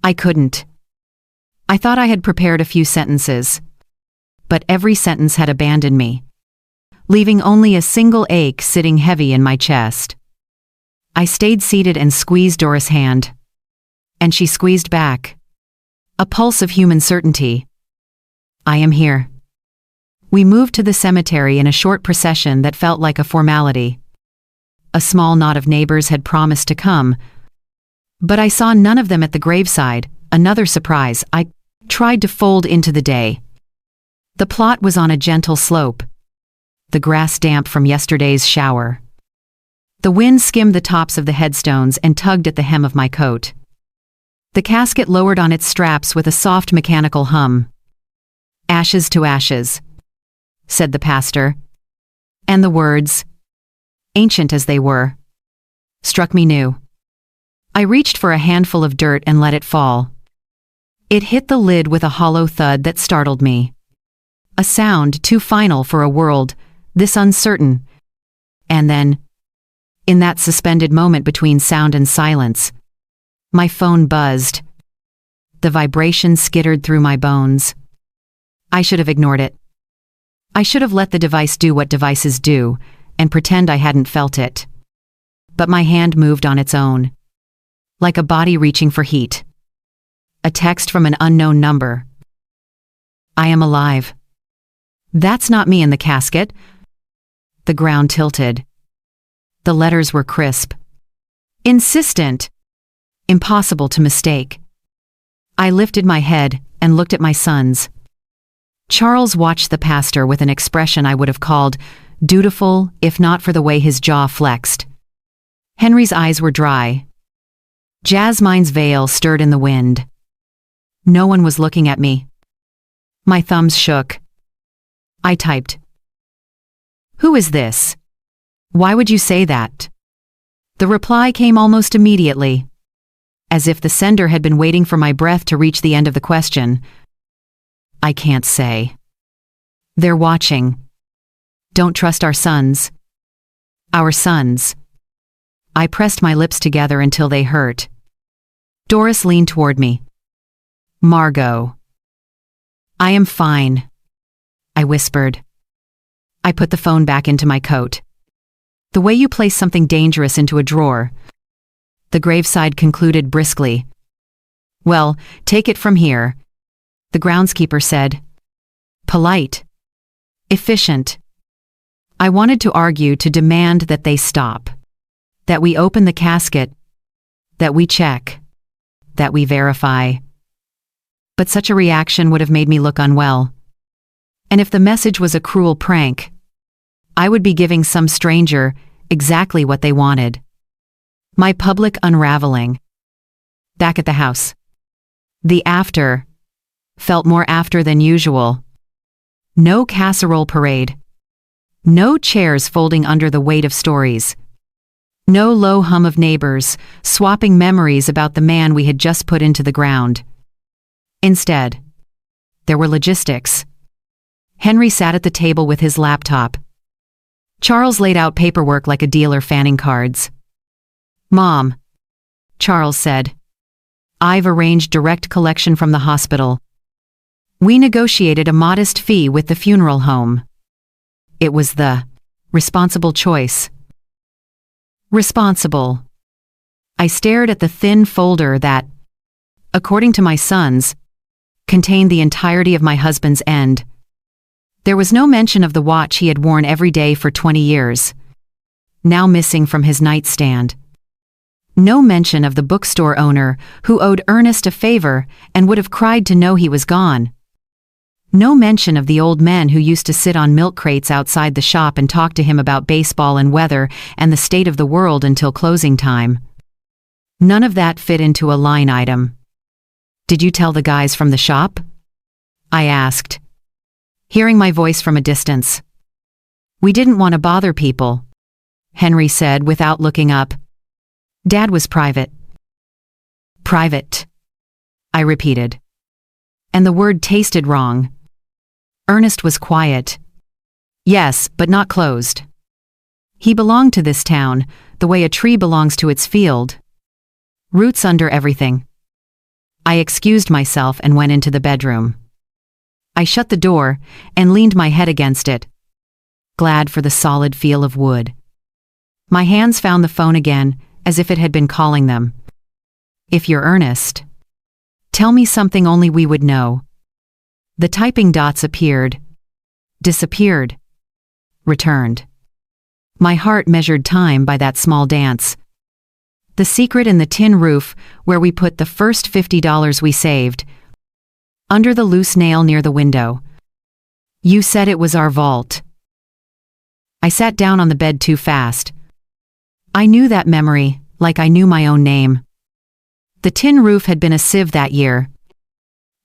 I couldn't. I thought I had prepared a few sentences, but every sentence had abandoned me, leaving only a single ache sitting heavy in my chest. I stayed seated and squeezed Doris' hand, and she squeezed back, a pulse of human certainty. "I am here." We moved to the cemetery in a short procession that felt like a formality. A small knot of neighbors had promised to come, but I saw none of them at the graveside, another surprise I tried to fold into the day. The plot was on a gentle slope, the grass damp from yesterday's shower. The wind skimmed the tops of the headstones and tugged at the hem of my coat. The casket lowered on its straps with a soft mechanical hum. "Ashes to ashes," said the pastor, and the words, ancient as they were, struck me new. I reached for a handful of dirt and let it fall. It hit the lid with a hollow thud that startled me. A sound too final for a world this uncertain. And then, in that suspended moment between sound and silence, my phone buzzed. The vibration skittered through my bones. I should have ignored it. I should have let the device do what devices do, and pretend I hadn't felt it. But my hand moved on its own, like a body reaching for heat. A text from an unknown number. I am alive. That's not me in the casket. The ground tilted. The letters were crisp. Insistent. Impossible to mistake. I lifted my head and looked at my sons. Charles watched the pastor with an expression I would have called dutiful, if not for the way his jaw flexed. Henry's eyes were dry. Jasmine's veil stirred in the wind. No one was looking at me. My thumbs shook. I typed. Who is this? Why would you say that? The reply came almost immediately, as if the sender had been waiting for my breath to reach the end of the question. I can't say. They're watching. Don't trust our sons. Our sons. I pressed my lips together until they hurt. Doris leaned toward me. Margot. I am fine, I whispered. I put the phone back into my coat. The way you place something dangerous into a drawer. The graveside concluded briskly. Well, take it from here, the groundskeeper said. Polite. Efficient. I wanted to argue, to demand that they stop. That we open the casket. That we check. That we verify. But such a reaction would have made me look unwell. And if the message was a cruel prank, I would be giving some stranger exactly what they wanted. My public unraveling. Back at the house. The after felt more after than usual. No casserole parade. No chairs folding under the weight of stories. No low hum of neighbors swapping memories about the man we had just put into the ground. Instead, there were logistics. Henry sat at the table with his laptop. Charles laid out paperwork like a dealer fanning cards. Mom, Charles said, I've arranged direct collection from the hospital. We negotiated a modest fee with the funeral home. It was the responsible choice. Responsible. I stared at the thin folder that, according to my sons, contained the entirety of my husband's end. There was no mention of the watch he had worn every day for 20 years, now missing from his nightstand. No mention of the bookstore owner who owed Ernest a favor and would have cried to know he was gone. No mention of the old men who used to sit on milk crates outside the shop and talk to him about baseball and weather and the state of the world until closing time. None of that fit into a line item. Did you tell the guys from the shop? I asked, hearing my voice from a distance. We didn't want to bother people, Henry said without looking up. Dad was private. Private, I repeated. And the word tasted wrong. Ernest was quiet. Yes, but not closed. He belonged to this town, the way a tree belongs to its field. Roots under everything. I excused myself and went into the bedroom. I shut the door and leaned my head against it, glad for the solid feel of wood. My hands found the phone again, as if it had been calling them. If you're Ernest, tell me something only we would know. The typing dots appeared, disappeared, returned. My heart measured time by that small dance. The secret in the tin roof where we put the first $50 we saved. Under the loose nail near the window. You said it was our vault. I sat down on the bed too fast. I knew that memory, like I knew my own name. The tin roof had been a sieve that year.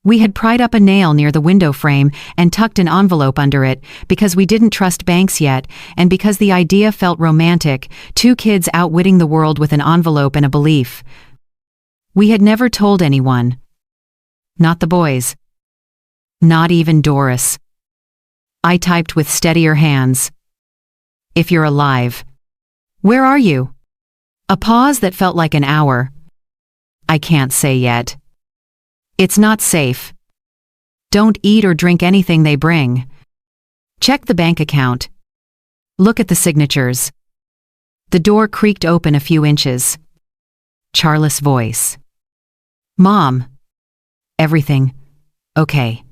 We had pried up a nail near the window frame and tucked an envelope under it because we didn't trust banks yet and because the idea felt romantic, two kids outwitting the world with an envelope and a belief. We had never told anyone. Not the boys. Not even Doris. I typed with steadier hands. If you're alive. Where are you? A pause that felt like an hour. I can't say yet. It's not safe. Don't eat or drink anything they bring. Check the bank account. Look at the signatures. The door creaked open a few inches. Charlotte's voice. Mom. Everything. Okay.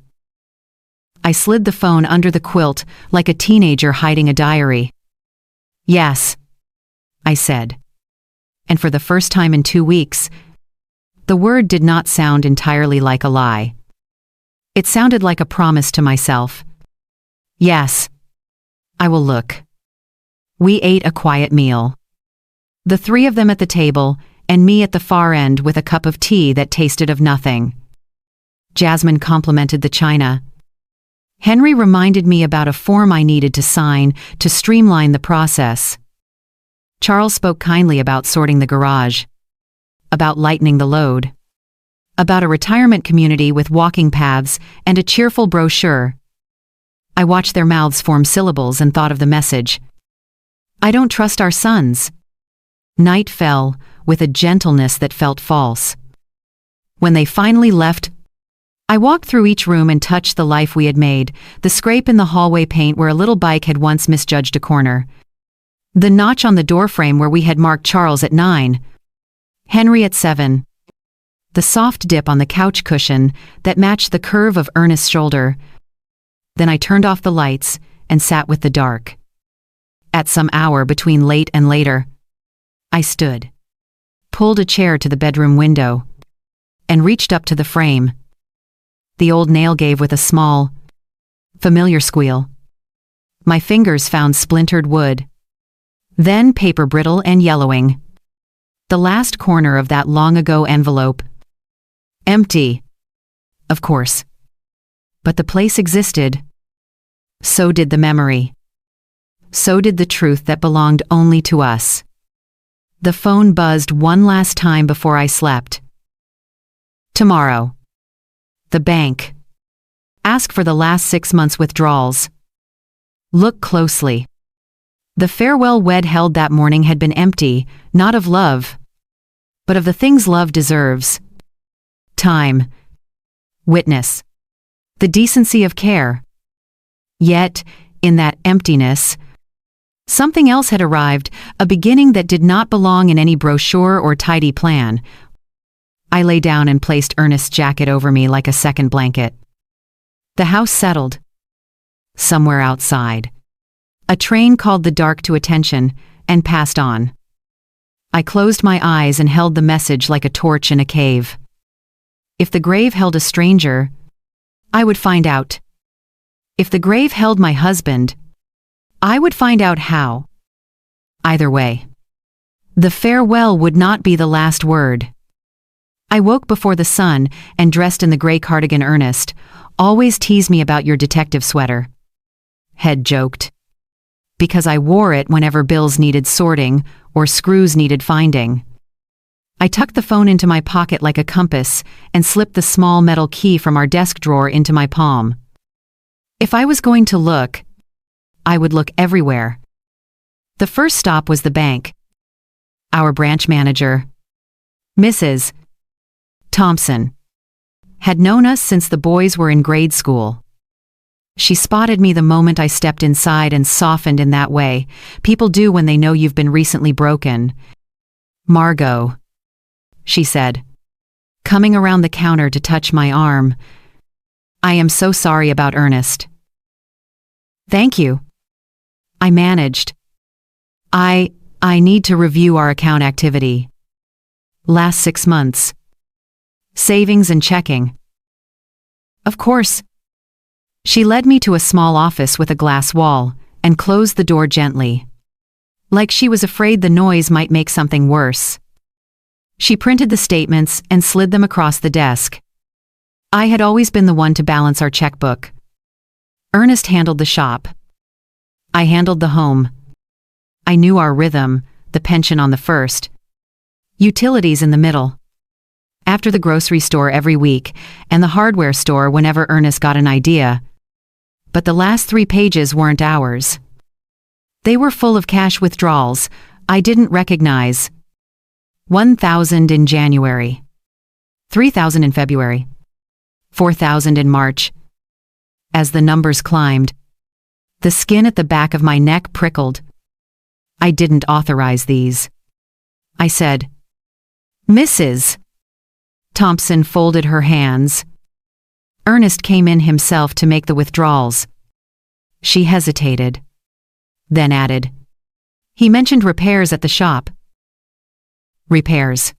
I slid the phone under the quilt like a teenager hiding a diary. Yes, I said. And for the first time in 2 weeks, the word did not sound entirely like a lie. It sounded like a promise to myself. Yes, I will look. We ate a quiet meal. The three of them at the table, and me at the far end with a cup of tea that tasted of nothing. Jasmine complimented the china. Henry reminded me about a form I needed to sign to streamline the process. Charles spoke kindly about sorting the garage, about lightening the load, about a retirement community with walking paths and a cheerful brochure. I watched their mouths form syllables and thought of the message. I don't trust our sons. Night fell with a gentleness that felt false. When they finally left, I walked through each room and touched the life we had made, the scrape in the hallway paint where a little bike had once misjudged a corner, the notch on the doorframe where we had marked Charles at 9, Henry at 7, the soft dip on the couch cushion that matched the curve of Ernest's shoulder. Then I turned off the lights and sat with the dark. At some hour between late and later, I stood, pulled a chair to the bedroom window, and reached up to the frame. The old nail gave with a small, familiar squeal. My fingers found splintered wood, then paper brittle and yellowing. The last corner of that long-ago envelope. Empty. Of course. But the place existed. So did the memory. So did the truth that belonged only to us. The phone buzzed one last time before I slept. Tomorrow. The bank. Ask for the last 6 months' withdrawals. Look closely. The farewell wed held that morning had been empty, not of love, but of the things love deserves. Time. Witness. The decency of care. Yet, in that emptiness, something else had arrived, a beginning that did not belong in any brochure or tidy plan. I lay down and placed Ernest's jacket over me like a second blanket. The house settled. Somewhere outside, a train called the dark to attention and passed on. I closed my eyes and held the message like a torch in a cave. If the grave held a stranger, I would find out. If the grave held my husband, I would find out how. Either way, the farewell would not be the last word. I woke before the sun and dressed in the gray cardigan Ernest always teased me about your detective sweater. Head joked. Because I wore it whenever bills needed sorting or screws needed finding. I tucked the phone into my pocket like a compass and slipped the small metal key from our desk drawer into my palm. If I was going to look, I would look everywhere. The first stop was the bank. Our branch manager, Mrs. Thompson, had known us since the boys were in grade school. She spotted me the moment I stepped inside and softened in that way people do when they know you've been recently broken. Margot, she said, coming around the counter to touch my arm. I am so sorry about Ernest. Thank you. I managed. I need to review our account activity. Last 6 months. Savings and checking. Of course. She led me to a small office with a glass wall and closed the door gently, like she was afraid the noise might make something worse. She printed the statements and slid them across the desk. I had always been the one to balance our checkbook. Ernest handled the shop. I handled the home. I knew our rhythm, the pension on the first, utilities in the middle. After the grocery store every week, and the hardware store whenever Ernest got an idea. But the last 3 pages weren't ours. They were full of cash withdrawals I didn't recognize. $1,000 in January. $3,000 in February. 4,000 in March. As the numbers climbed, the skin at the back of my neck prickled. I didn't authorize these. I said, "Mrs." Thompson folded her hands. Ernest came in himself to make the withdrawals. She hesitated, then added, "He mentioned repairs at the shop." Repairs.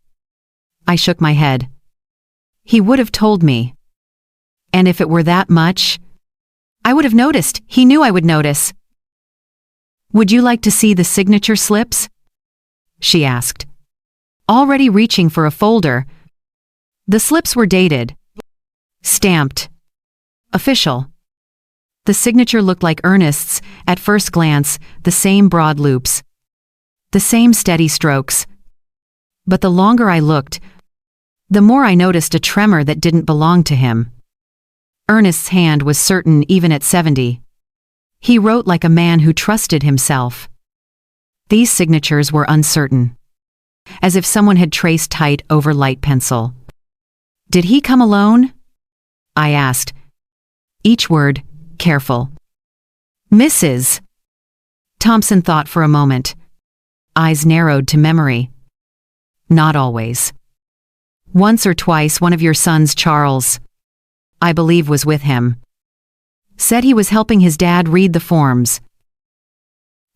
I shook my head. He would have told me. And if it were that much, I would have noticed. He knew I would notice. "Would you like to see the signature slips?" she asked, already reaching for a folder. The slips were dated, stamped, official. The signature looked like Ernest's at first glance, the same broad loops, the same steady strokes. But the longer I looked, the more I noticed a tremor that didn't belong to him. Ernest's hand was certain even at 70. He wrote like a man who trusted himself. These signatures were uncertain, as if someone had traced tight over light pencil. "Did he come alone?" I asked, each word careful. "Mrs." Thompson thought for a moment, eyes narrowed to memory. "Not always. Once or twice one of your sons, Charles, I believe, was with him. Said he was helping his dad read the forms.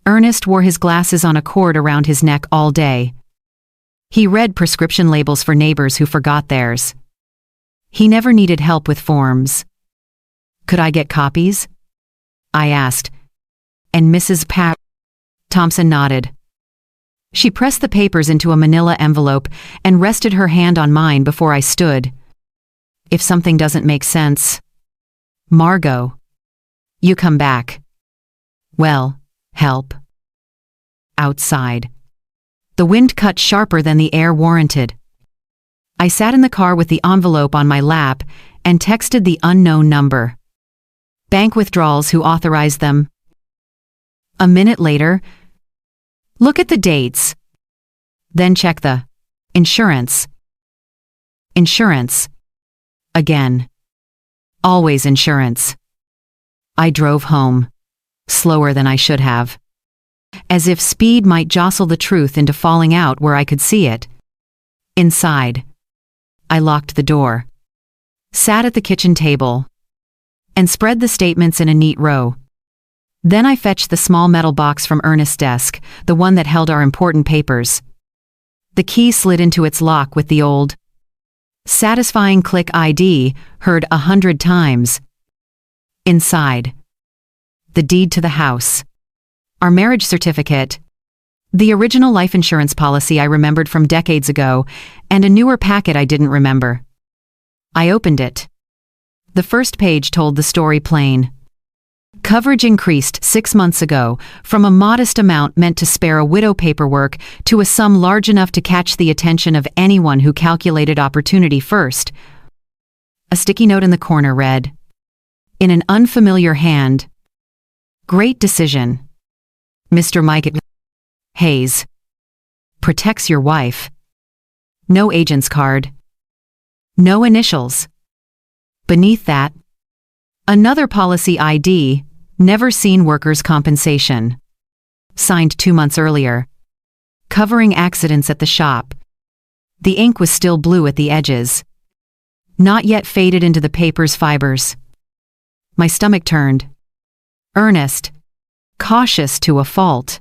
Ernest wore his glasses on a cord around his neck all day. He read prescription labels for neighbors who forgot theirs. He never needed help with forms." "Could I get copies?" I asked. "And Mrs. Pat?" Thompson nodded. She pressed the papers into a manila envelope and rested her hand on mine before I stood. "If something doesn't make sense, Margot, you come back. Well, help." Outside, the wind cut sharper than the air warranted. I sat in the car with the envelope on my lap and texted the unknown number. Bank withdrawals, who authorized them. A minute later, "Look at the dates. Then check the insurance." Insurance. Again. Always insurance. I drove home, slower than I should have, as if speed might jostle the truth into falling out where I could see it. Inside, I locked the door, sat at the kitchen table, and spread the statements in a neat row. Then I fetched the small metal box from Ernest's desk, the one that held our important papers. The key slid into its lock with the old, satisfying click ID heard 100 times. Inside, the deed to the house, our marriage certificate, the original life insurance policy I remembered from decades ago, and a newer packet I didn't remember. I opened it. The first page told the story plain. Coverage increased 6 months ago from a modest amount meant to spare a widow paperwork to a sum large enough to catch the attention of anyone who calculated opportunity first. A sticky note in the corner read, in an unfamiliar hand, "Great decision. Mr. Margot Hayes. Protects your wife. No agent's card. No initials." Beneath that, another policy ID, never seen workers' compensation. Signed 2 months earlier. Covering accidents at the shop. The ink was still blue at the edges. Not yet faded into the paper's fibers. My stomach turned. Ernest, cautious to a fault.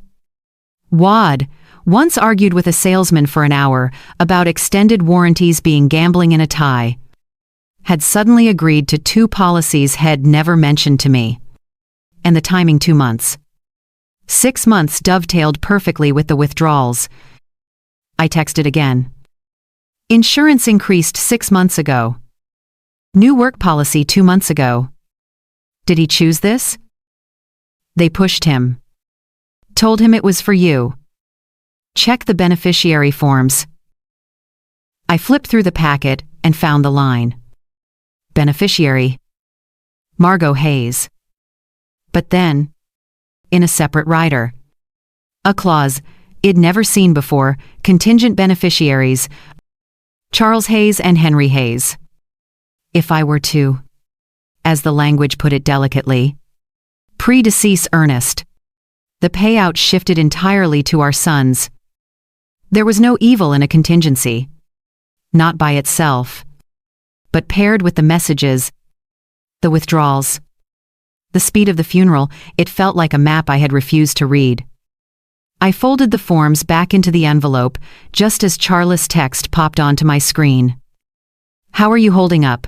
Wad, once argued with a salesman for an hour about extended warranties being gambling in a tie, had suddenly agreed to 2 policies he'd never mentioned to me. And the timing 2 months. 6 months dovetailed perfectly with the withdrawals. I texted again. Insurance increased 6 months ago. New work policy 2 months ago. Did he choose this? They pushed him. Told him it was for you. Check the beneficiary forms. I flipped through the packet and found the line. Beneficiary. Margot Hayes. But then, in a separate rider, a clause I'd never seen before, contingent beneficiaries, Charles Hayes and Henry Hayes. If I were to, as the language put it delicately, predecease Ernest, the payout shifted entirely to our sons. There was no evil in a contingency, not by itself, but paired with the messages, the withdrawals, the speed of the funeral. It felt like a map I had refused to read. I folded the forms back into the envelope just as Charlotte's text popped onto my screen. How are you holding up,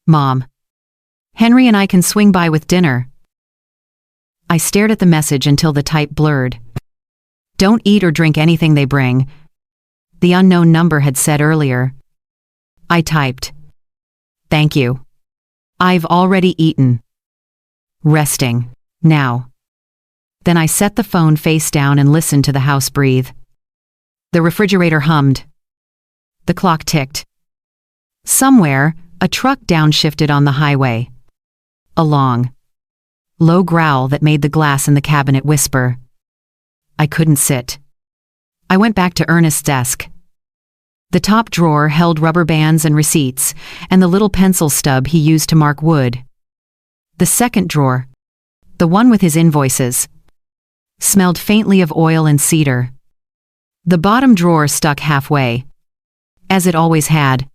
Mom? Henry and I can swing by with dinner. I stared at the message until the type blurred. Don't eat or drink anything they bring, the unknown number had said earlier. I typed, thank you. I've already eaten. Resting, now. Then I set the phone face down and listened to the house breathe. The refrigerator hummed. The clock ticked. Somewhere, a truck downshifted on the highway. A long, low growl that made the glass in the cabinet whisper. I couldn't sit. I went back to Ernest's desk. The top drawer held rubber bands and receipts, and the little pencil stub he used to mark wood. The second drawer, the one with his invoices, smelled faintly of oil and cedar. The bottom drawer stuck halfway, as it always had.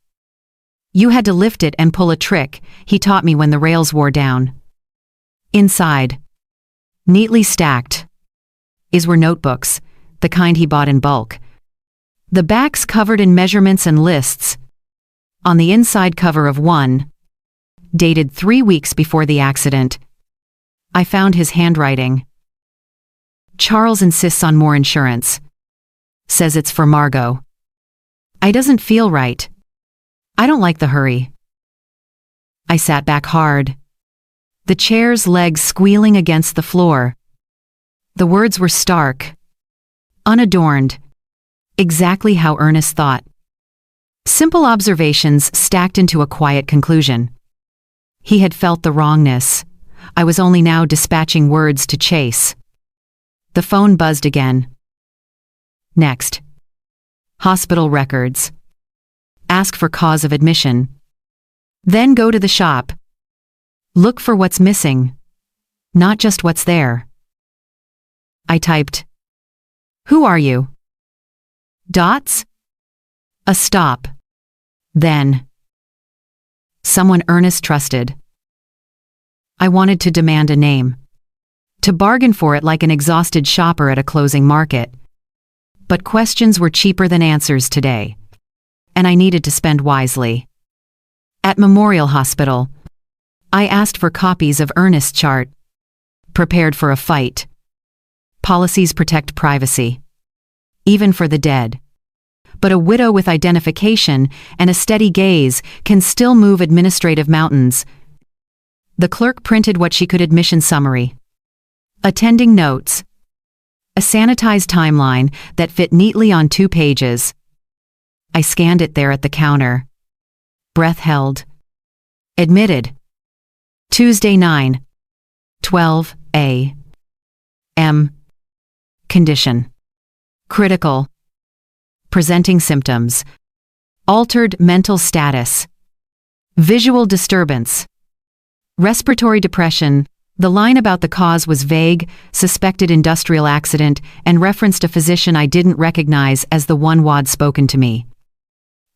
You had to lift it and pull a trick, he taught me when the rails wore down. Inside, neatly stacked, were notebooks, the kind he bought in bulk. The backs covered in measurements and lists. On the inside cover of one, dated 3 weeks before the accident, I found his handwriting. Charles insists on more insurance. Says it's for Margot. I doesn't feel right. I don't like the hurry. I sat back hard, the chair's legs squealing against the floor. The words were stark, unadorned, exactly how Ernest thought. Simple observations stacked into a quiet conclusion. He had felt the wrongness. I was only now dispatching words to chase. The phone buzzed again. Next. Hospital records. Ask for cause of admission. Then go to the shop. Look for what's missing, not just what's there. I typed, who are you? Dots? A stop. Then. Someone Ernest trusted. I wanted to demand a name, to bargain for it like an exhausted shopper at a closing market. But questions were cheaper than answers today, and I needed to spend wisely. At Memorial Hospital, I asked for copies of Ernest's chart. Prepared for a fight. Policies protect privacy, even for the dead. But a widow with identification and a steady gaze can still move administrative mountains. The clerk printed what she could: admission summary, attending notes, a sanitized timeline that fit neatly on 2 pages. I scanned it there at the counter. Breath held. Admitted. Tuesday 9:12 a.m. Condition: critical. Presenting symptoms: altered mental status, visual disturbance, respiratory depression. The line about the cause was vague: suspected industrial accident, and referenced a physician I didn't recognize as the one who'd spoken to me.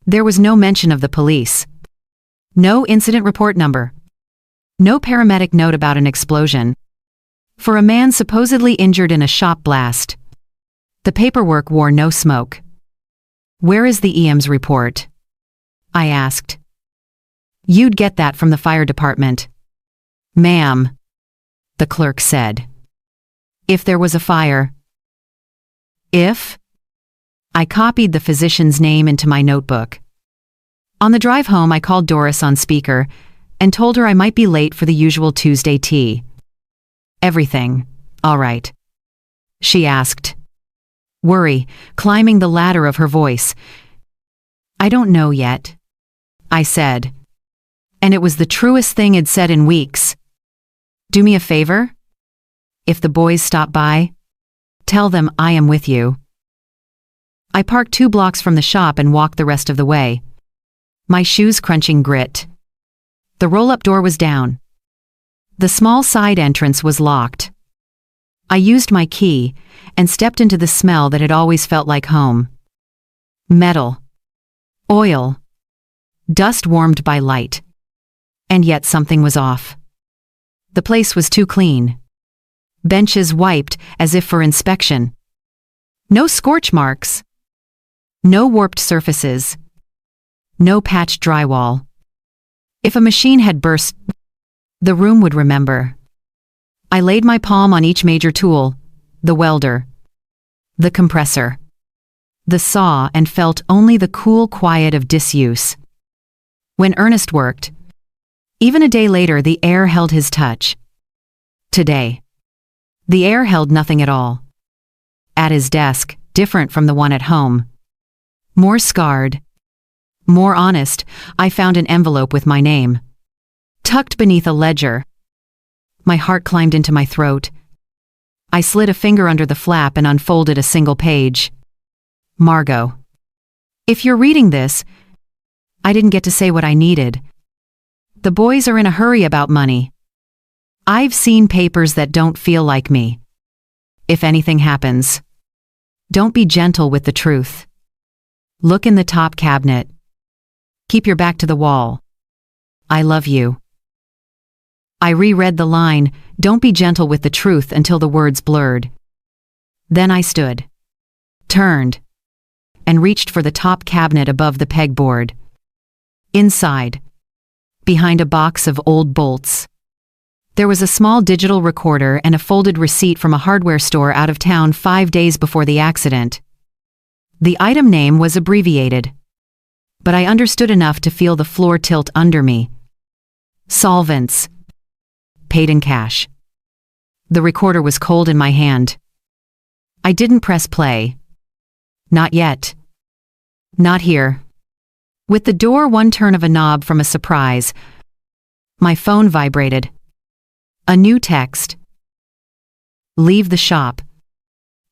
There was no mention of the police. No incident report number. No paramedic note about an explosion. For a man supposedly injured in a shop blast. The paperwork wore no smoke. Where is the EM's report? I asked. You'd get that from the fire department. Ma'am, the clerk said. If there was a fire. If? I copied the physician's name into my notebook. On the drive home, I called Doris on speaker and told her I might be late for the usual Tuesday tea. Everything all right? She asked. Worry climbing the ladder of her voice. I don't know yet, I said. And it was the truest thing I'd said in weeks. Do me a favor? If the boys stop by, tell them I am with you. I parked 2 blocks from the shop and walked the rest of the way, my shoes crunching grit. The roll-up door was down. The small side entrance was locked. I used my key and stepped into the smell that had always felt like home. Metal. Oil. Dust warmed by light. And yet something was off. The place was too clean. Benches wiped as if for inspection. No scorch marks. No warped surfaces. No patched drywall. If a machine had burst, the room would remember. I laid my palm on each major tool, the welder, the compressor, the saw, and felt only the cool quiet of disuse. When Ernest worked, even a day later, the air held his touch. Today, the air held nothing at all. At his desk, different from the one at home. More scarred, more honest, I found an envelope with my name, tucked beneath a ledger. My heart climbed into my throat. I slid a finger under the flap and unfolded a single page. Margot. If you're reading this, I didn't get to say what I needed. The boys are in a hurry about money. I've seen papers that don't feel like me. If anything happens, don't be gentle with the truth. Look in the top cabinet. Keep your back to the wall. I love you. I reread the line, "Don't be gentle with the truth," until the words blurred. Then I stood, turned, and reached for the top cabinet above the pegboard. Inside, behind a box of old bolts, there was a small digital recorder and a folded receipt from a hardware store out of town 5 days before the accident. The item name was abbreviated, but I understood enough to feel the floor tilt under me. Solvents. Paid in cash. The recorder was cold in my hand. I didn't press play. Not yet. Not here. With the door one turn of a knob from a surprise, my phone vibrated. A new text. Leave the shop.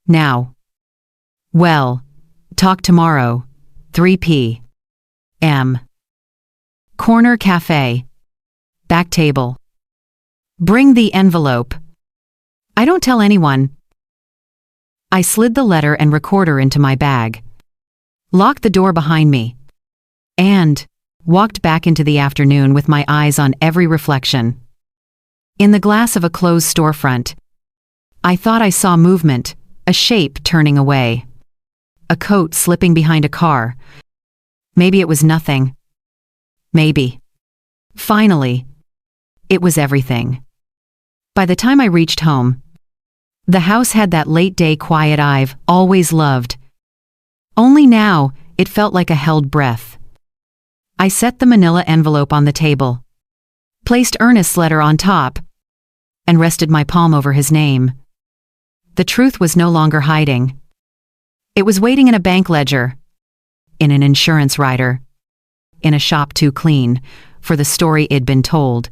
Now. Well, talk tomorrow, 3 p.m. Corner cafe. Back table. Bring the envelope. I don't tell anyone. I slid the letter and recorder into my bag, locked the door behind me, and walked back into the afternoon with my eyes on every reflection. In the glass of a closed storefront, I thought I saw movement, a shape turning away, a coat slipping behind a car. Maybe it was nothing. Maybe. Finally, it was everything. By the time I reached home, the house had that late-day quiet I've always loved. Only now, it felt like a held breath. I set the manila envelope on the table, placed Ernest's letter on top, and rested my palm over his name. The truth was no longer hiding. It was waiting in a bank ledger, in an insurance rider, in a shop too clean for the story it'd been told.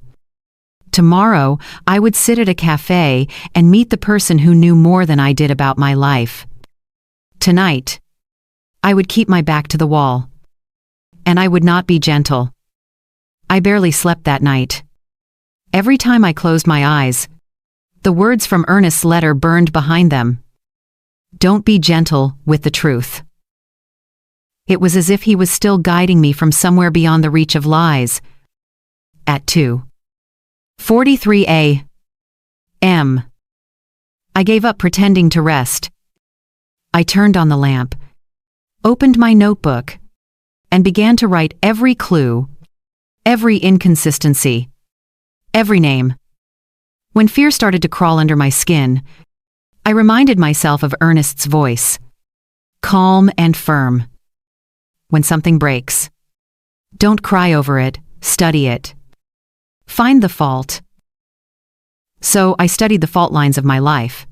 Tomorrow, I would sit at a cafe and meet the person who knew more than I did about my life. Tonight, I would keep my back to the wall. And I would not be gentle. I barely slept that night. Every time I closed my eyes, the words from Ernest's letter burned behind them. Don't be gentle with the truth. It was as if he was still guiding me from somewhere beyond the reach of lies. At 2:43 a.m. I gave up pretending to rest. I turned on the lamp, opened my notebook, and began to write every clue, every inconsistency, every name. When fear started to crawl under my skin, I reminded myself of Ernest's voice, calm and firm. When something breaks, don't cry over it, study it. Find the fault. So I studied the fault lines of my life.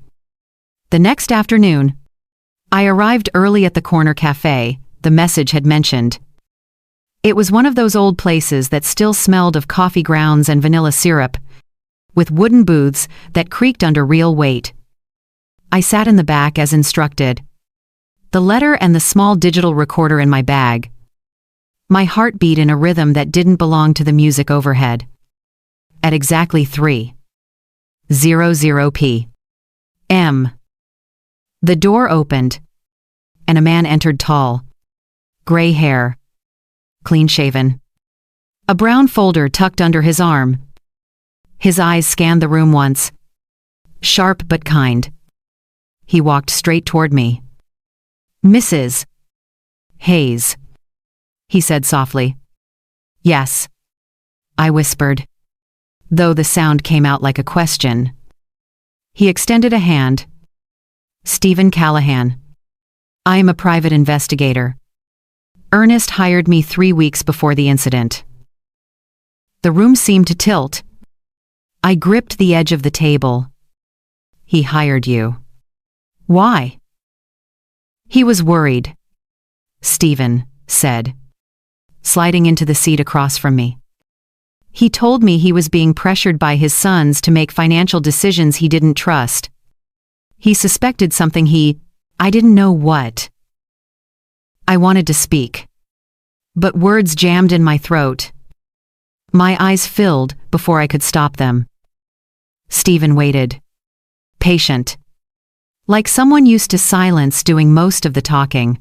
The next afternoon, I arrived early at the corner cafe the message had mentioned. It was one of those old places that still smelled of coffee grounds and vanilla syrup, with wooden booths that creaked under real weight. I sat in the back as instructed, the letter and the small digital recorder in my bag. My heart beat in a rhythm that didn't belong to the music overhead. At exactly 3:00 p.m., the door opened, and a man entered, tall, gray hair, clean-shaven, a brown folder tucked under his arm. His eyes scanned the room once, sharp but kind. He walked straight toward me. "Mrs. Hayes," he said softly. "Yes," I whispered, though the sound came out like a question. He extended a hand. "Stephen Callahan. I am a private investigator. Ernest hired me 3 weeks before the incident." The room seemed to tilt. I gripped the edge of the table. "He hired you. Why?" "He was worried," Stephen said, sliding into the seat across from me. "He told me he was being pressured by his sons to make financial decisions he didn't trust. He suspected something I didn't know what." I wanted to speak, but words jammed in my throat. My eyes filled before I could stop them. Stephen waited, patient, like someone used to silence doing most of the talking.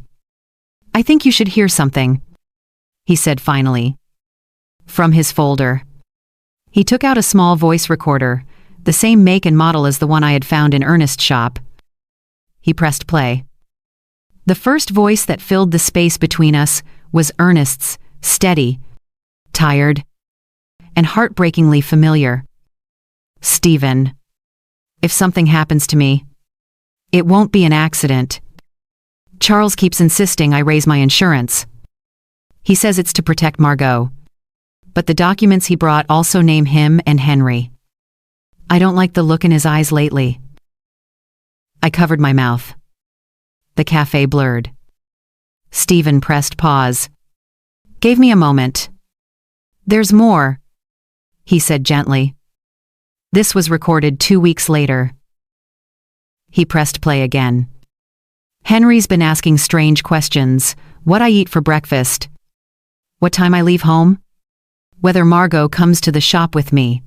"I think you should hear something," he said finally. From his folder, he took out a small voice recorder, the same make and model as the one I had found in Ernest's shop. He pressed play. The first voice that filled the space between us was Ernest's, steady, tired, and heartbreakingly familiar. "Stephen, if something happens to me, it won't be an accident. Charles keeps insisting I raise my insurance. He says it's to protect Margot, but the documents he brought also name him and Henry. I don't like the look in his eyes lately." I covered my mouth. The cafe blurred. Stephen pressed pause. Gave me a moment. "There's more," he said gently. "This was recorded 2 weeks later." He pressed play again. "Henry's been asking strange questions. What I eat for breakfast. What time I leave home. Whether Margot comes to the shop with me.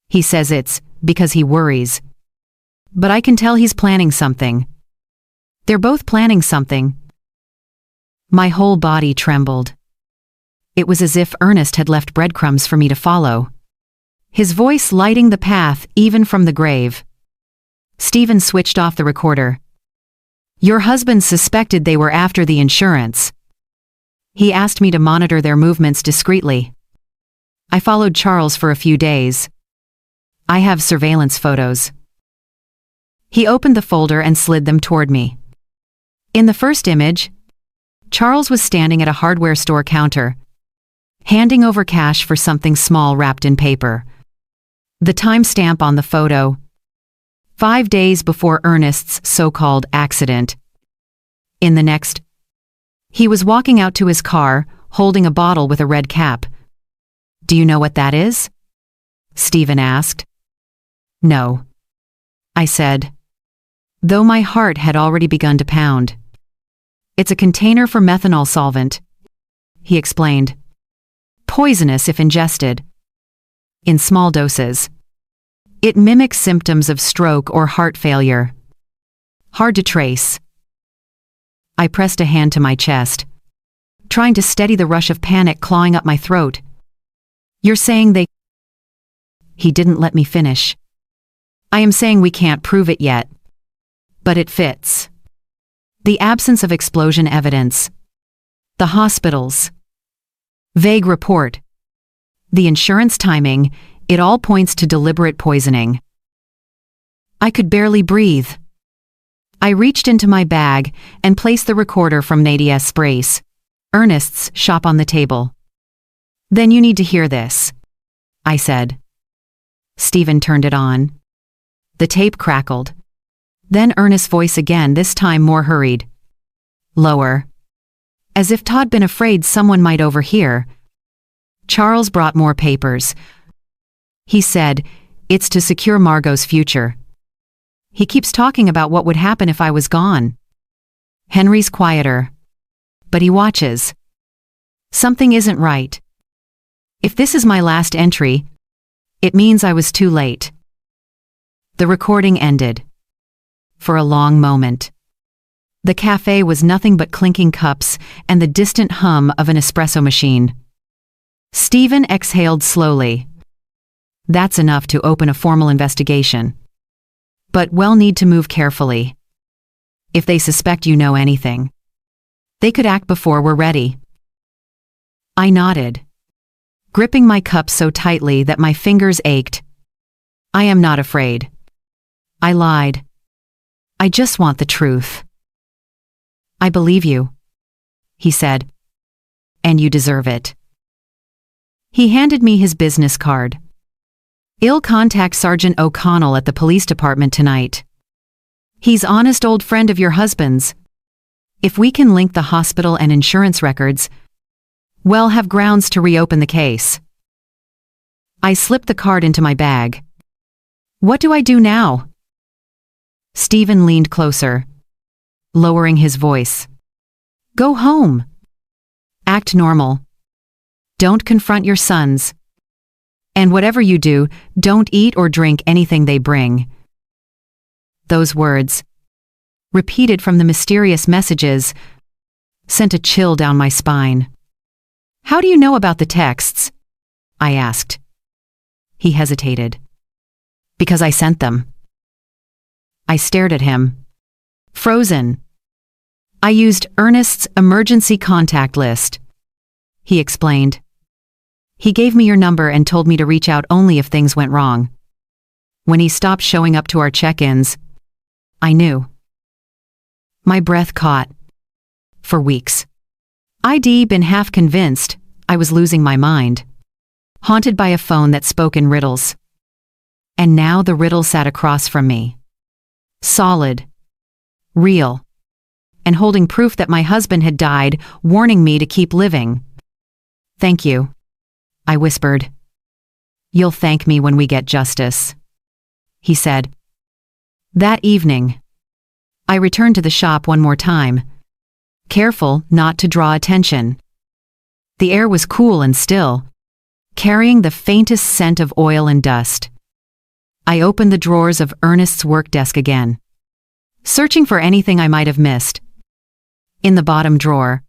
He says it's because he worries. But I can tell he's planning something. They're both planning something." My whole body trembled. It was as if Ernest had left breadcrumbs for me to follow, his voice lighting the path even from the grave. Stephen switched off the recorder. "Your husband suspected they were after the insurance. He asked me to monitor their movements discreetly. I followed Charles for a few days. I have surveillance photos." He opened the folder and slid them toward me. In the first image, Charles was standing at a hardware store counter, handing over cash for something small wrapped in paper. The timestamp on the photo: 5 days before Ernest's so-called accident. In the next, he was walking out to his car, holding a bottle with a red cap. "Do you know what that is?" Stephen asked. "No," I said, though my heart had already begun to pound. "It's a container for methanol solvent," he explained. "Poisonous if ingested. In small doses. It mimics symptoms of stroke or heart failure. Hard to trace." I pressed a hand to my chest, trying to steady the rush of panic clawing up my throat. "You're saying they—" He didn't let me finish. "I am saying we can't prove it yet. But it fits. The absence of explosion evidence. The hospitals. Vague report. The insurance timing, it all points to deliberate poisoning." I could barely breathe. I reached into my bag and placed the recorder from Nadia's brace, Ernest's shop, on the table. "Then you need to hear this," I said. Stephen turned it on. The tape crackled. Then Ernest's voice again, this time more hurried. Lower. As if Todd been afraid someone might overhear. Charles brought more papers. He said, "It's to secure Margot's future. He keeps talking about what would happen if I was gone. Henry's quieter. But he watches. Something isn't right. If this is my last entry, it means I was too late. The recording ended. For a long moment. The cafe was nothing but clinking cups and the distant hum of an espresso machine. Stephen exhaled slowly. That's enough to open a formal investigation. But we'll need to move carefully. If they suspect you know anything, they could act before we're ready. I nodded, gripping my cup so tightly that my fingers ached. I am not afraid. I lied. I just want the truth. I believe you, he said. And you deserve it. He handed me his business card. I'll contact Sergeant O'Connell at the police department tonight. He's honest old friend of your husband's. If we can link the hospital and insurance records, we'll have grounds to reopen the case. I slipped the card into my bag. What do I do now? Stephen leaned closer, lowering his voice. Go home. Act normal. Don't confront your sons. And whatever you do, don't eat or drink anything they bring. Those words, repeated from the mysterious messages, sent a chill down my spine. How do you know about the texts? I asked. He hesitated. Because I sent them. I stared at him, frozen. I used Ernest's emergency contact list. He explained. He gave me your number and told me to reach out only if things went wrong. When he stopped showing up to our check-ins, I knew. My breath caught. For weeks, I'd been half convinced I was losing my mind, haunted by a phone that spoke in riddles. And now the riddle sat across from me. Solid, real, and holding proof that my husband had died, warning me to keep living. Thank you, I whispered. You'll thank me when we get justice, he said. That evening, I returned to the shop one more time, careful not to draw attention. The air was cool and still, carrying the faintest scent of oil and dust. I opened the drawers of Ernest's work desk again, searching for anything I might have missed. In the bottom drawer,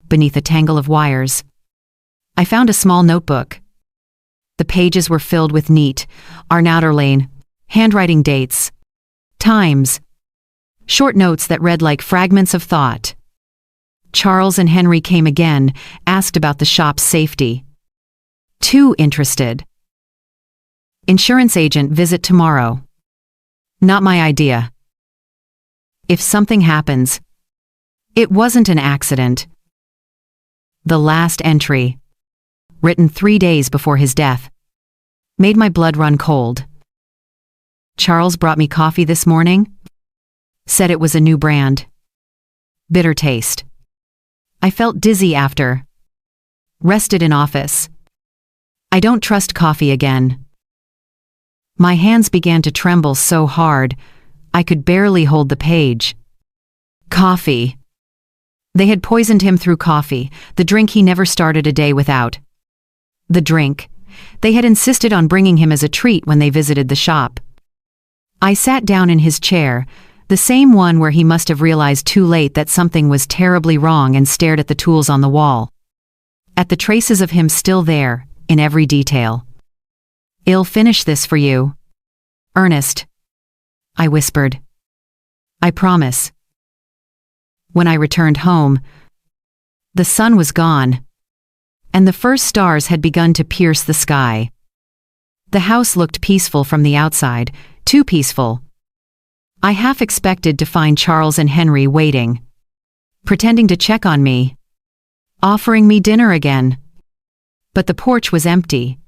beneath a tangle of wires, I found a small notebook. The pages were filled with neat, Arnauderlane, handwriting dates, times, short notes that read like fragments of thought. Charles and Henry came again, asked about the shop's safety. Too interested. Insurance agent visit tomorrow. Not my idea. If something happens, it wasn't an accident. The last entry, written 3 days before his death, made my blood run cold. Charles brought me coffee this morning. Said it was a new brand. Bitter taste. I felt dizzy after. Rested in office. I don't trust coffee again. My hands began to tremble so hard, I could barely hold the page. Coffee. They had poisoned him through coffee, the drink he never started a day without. The drink. They had insisted on bringing him as a treat when they visited the shop. I sat down in his chair, the same one where he must have realized too late that something was terribly wrong, and stared at the tools on the wall. At the traces of him still there, in every detail. I'll finish this for you, Ernest, I whispered. I promise. When I returned home, the sun was gone, and the first stars had begun to pierce the sky. The house looked peaceful from the outside, too peaceful. I half expected to find Charles and Henry waiting, pretending to check on me, offering me dinner again. But the porch was empty,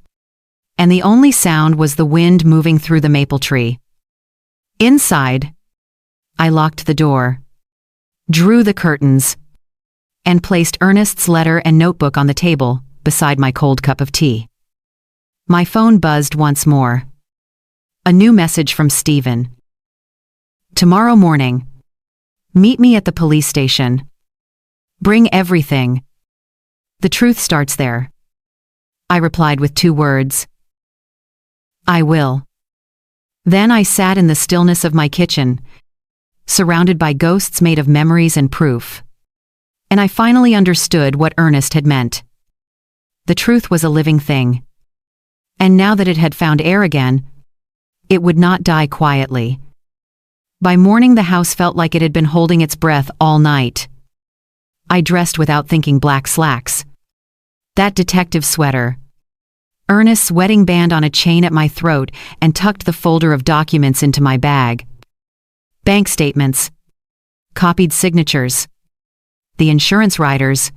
and the only sound was the wind moving through the maple tree. Inside, I locked the door, drew the curtains, and placed Ernest's letter and notebook on the table beside my cold cup of tea. My phone buzzed once more. A new message from Stephen. Tomorrow morning. Meet me at the police station. Bring everything. The truth starts there. I replied with 2 words. I will. Then I sat in the stillness of my kitchen, surrounded by ghosts made of memories and proof. And I finally understood what Ernest had meant. The truth was a living thing. And now that it had found air again, it would not die quietly. By morning the house felt like it had been holding its breath all night. I dressed without thinking: black slacks, that detective sweater, Ernest's wedding band on a chain at my throat, and tucked the folder of documents into my bag. Bank statements, copied signatures, the insurance riders,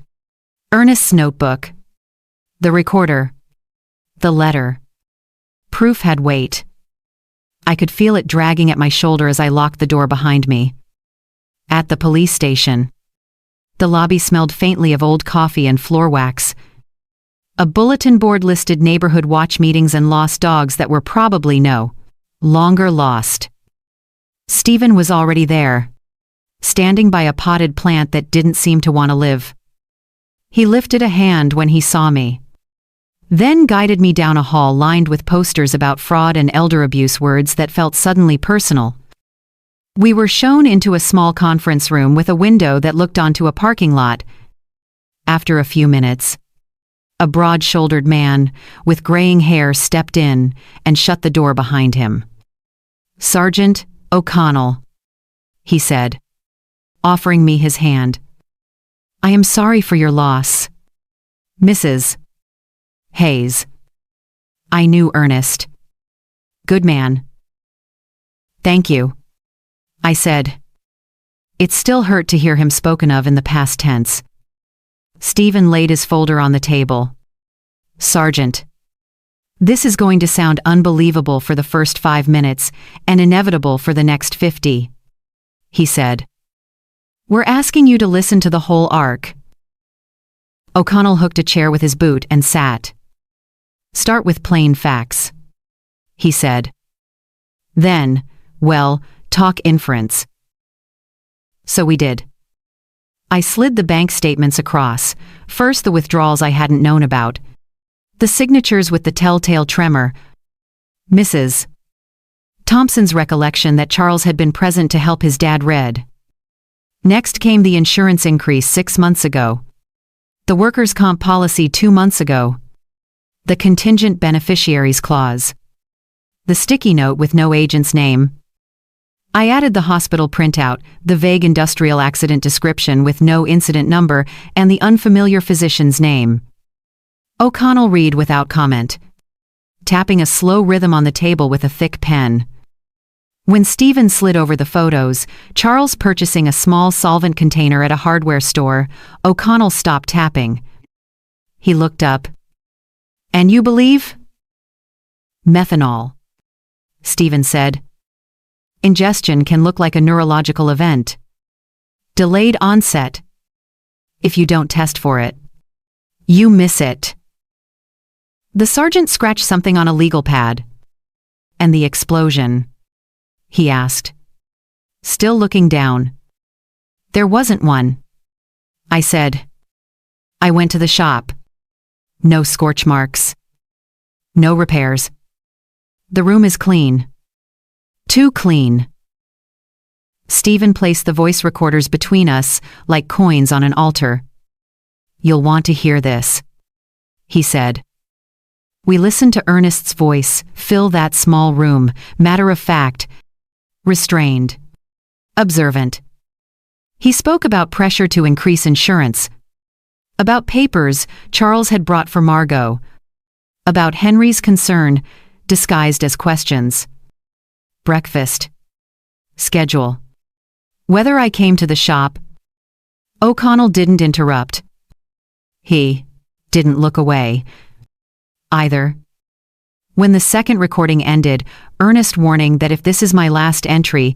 Ernest's notebook, the recorder, the letter. Proof had weight. I could feel it dragging at my shoulder as I locked the door behind me. At the police station, the lobby smelled faintly of old coffee and floor wax. A bulletin board listed neighborhood watch meetings and lost dogs that were probably no longer lost. Stephen was already there, standing by a potted plant that didn't seem to want to live. He lifted a hand when he saw me, then guided me down a hall lined with posters about fraud and elder abuse, words that felt suddenly personal. We were shown into a small conference room with a window that looked onto a parking lot. After a few minutes, a broad-shouldered man with graying hair stepped in and shut the door behind him. "Sergeant O'Connell," he said, offering me his hand. "I am sorry for your loss, Mrs. Hayes." I knew Ernest. "Good man." "Thank you," I said. It still hurt to hear him spoken of in the past tense. Stephen laid his folder on the table. "Sergeant, this is going to sound unbelievable for the first 5 minutes and inevitable for the next 50, he said. "We're asking you to listen to the whole arc." O'Connell hooked a chair with his boot and sat. "Start with plain facts," he said. "Then, well, talk inference." So we did. I slid the bank statements across, first the withdrawals I hadn't known about, the signatures with the telltale tremor, Mrs. Thompson's recollection that Charles had been present to help his dad read. Next came the insurance increase 6 months ago, the workers' comp policy 2 months ago, the contingent beneficiaries clause, the sticky note with no agent's name. I added the hospital printout, the vague industrial accident description with no incident number, and the unfamiliar physician's name. O'Connell read without comment, tapping a slow rhythm on the table with a thick pen. When Stephen slid over the photos, Charles purchasing a small solvent container at a hardware store, O'Connell stopped tapping. He looked up. "And you believe?" "Methanol," Stephen said. "Ingestion can look like a neurological event. Delayed onset. If you don't test for it, you miss it." The sergeant scratched something on a legal pad. "And the explosion?" he asked, still looking down. "There wasn't one," I said. "I went to the shop. No scorch marks. No repairs. The room is clean. Too clean." Stephen placed the voice recorders between us, like coins on an altar. "You'll want to hear this," he said. We listened to Ernest's voice fill that small room, matter of fact, restrained, observant. He spoke about pressure to increase insurance, about papers Charles had brought for Margot, about Henry's concern disguised as questions. Breakfast. Schedule. Whether I came to the shop. O'Connell didn't interrupt. He didn't look away either. When the second recording ended, Ernest warning that if this is my last entry,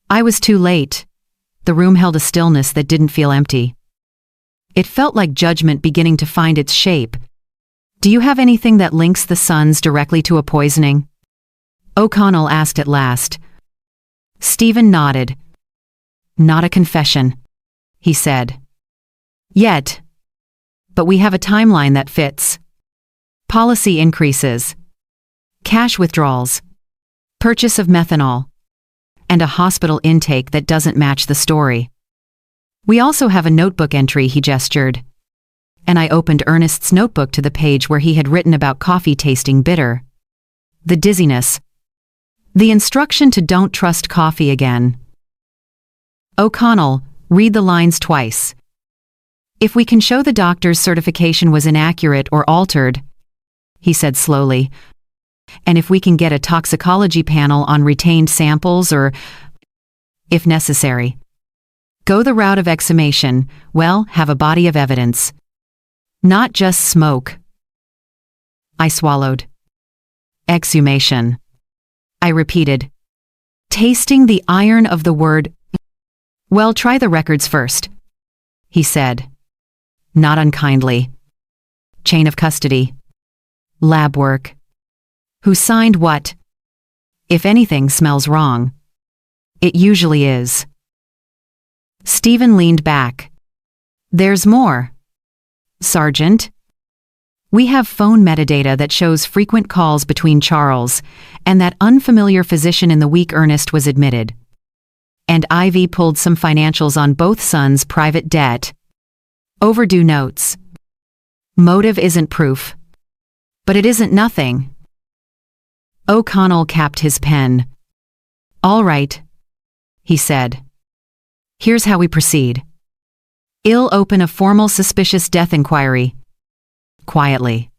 I was too late. The room held a stillness that didn't feel empty. It felt like judgment beginning to find its shape. "Do you have anything that links the sons directly to a poisoning?" O'Connell asked at last. Stephen nodded. "Not a confession," he said. "Yet. But we have a timeline that fits. Policy increases, cash withdrawals, purchase of methanol, and a hospital intake that doesn't match the story. We also have a notebook entry, he gestured. And I opened Ernest's notebook to the page where he had written about coffee tasting bitter. The dizziness. The instruction to don't trust coffee again. O'Connell, read the lines twice. If we can show the doctor's certification was inaccurate or altered, he said slowly, and if we can get a toxicology panel on retained samples or, if necessary, go the route of exhumation, well, have a body of evidence. Not just smoke. I swallowed. Exhumation. I repeated, tasting the iron of the word. Well, try the records first, he said, not unkindly. Chain of custody. Lab work. Who signed what? If anything smells wrong. It usually is. Stephen leaned back. There's more. Sergeant. We have phone metadata that shows frequent calls between Charles and that unfamiliar physician in the week Ernest was admitted. And Ivy pulled some financials on both sons' private debt. Overdue notes. Motive isn't proof. But it isn't nothing. O'Connell capped his pen. All right, he said. Here's how we proceed. I'll open a formal suspicious death inquiry. Quietly.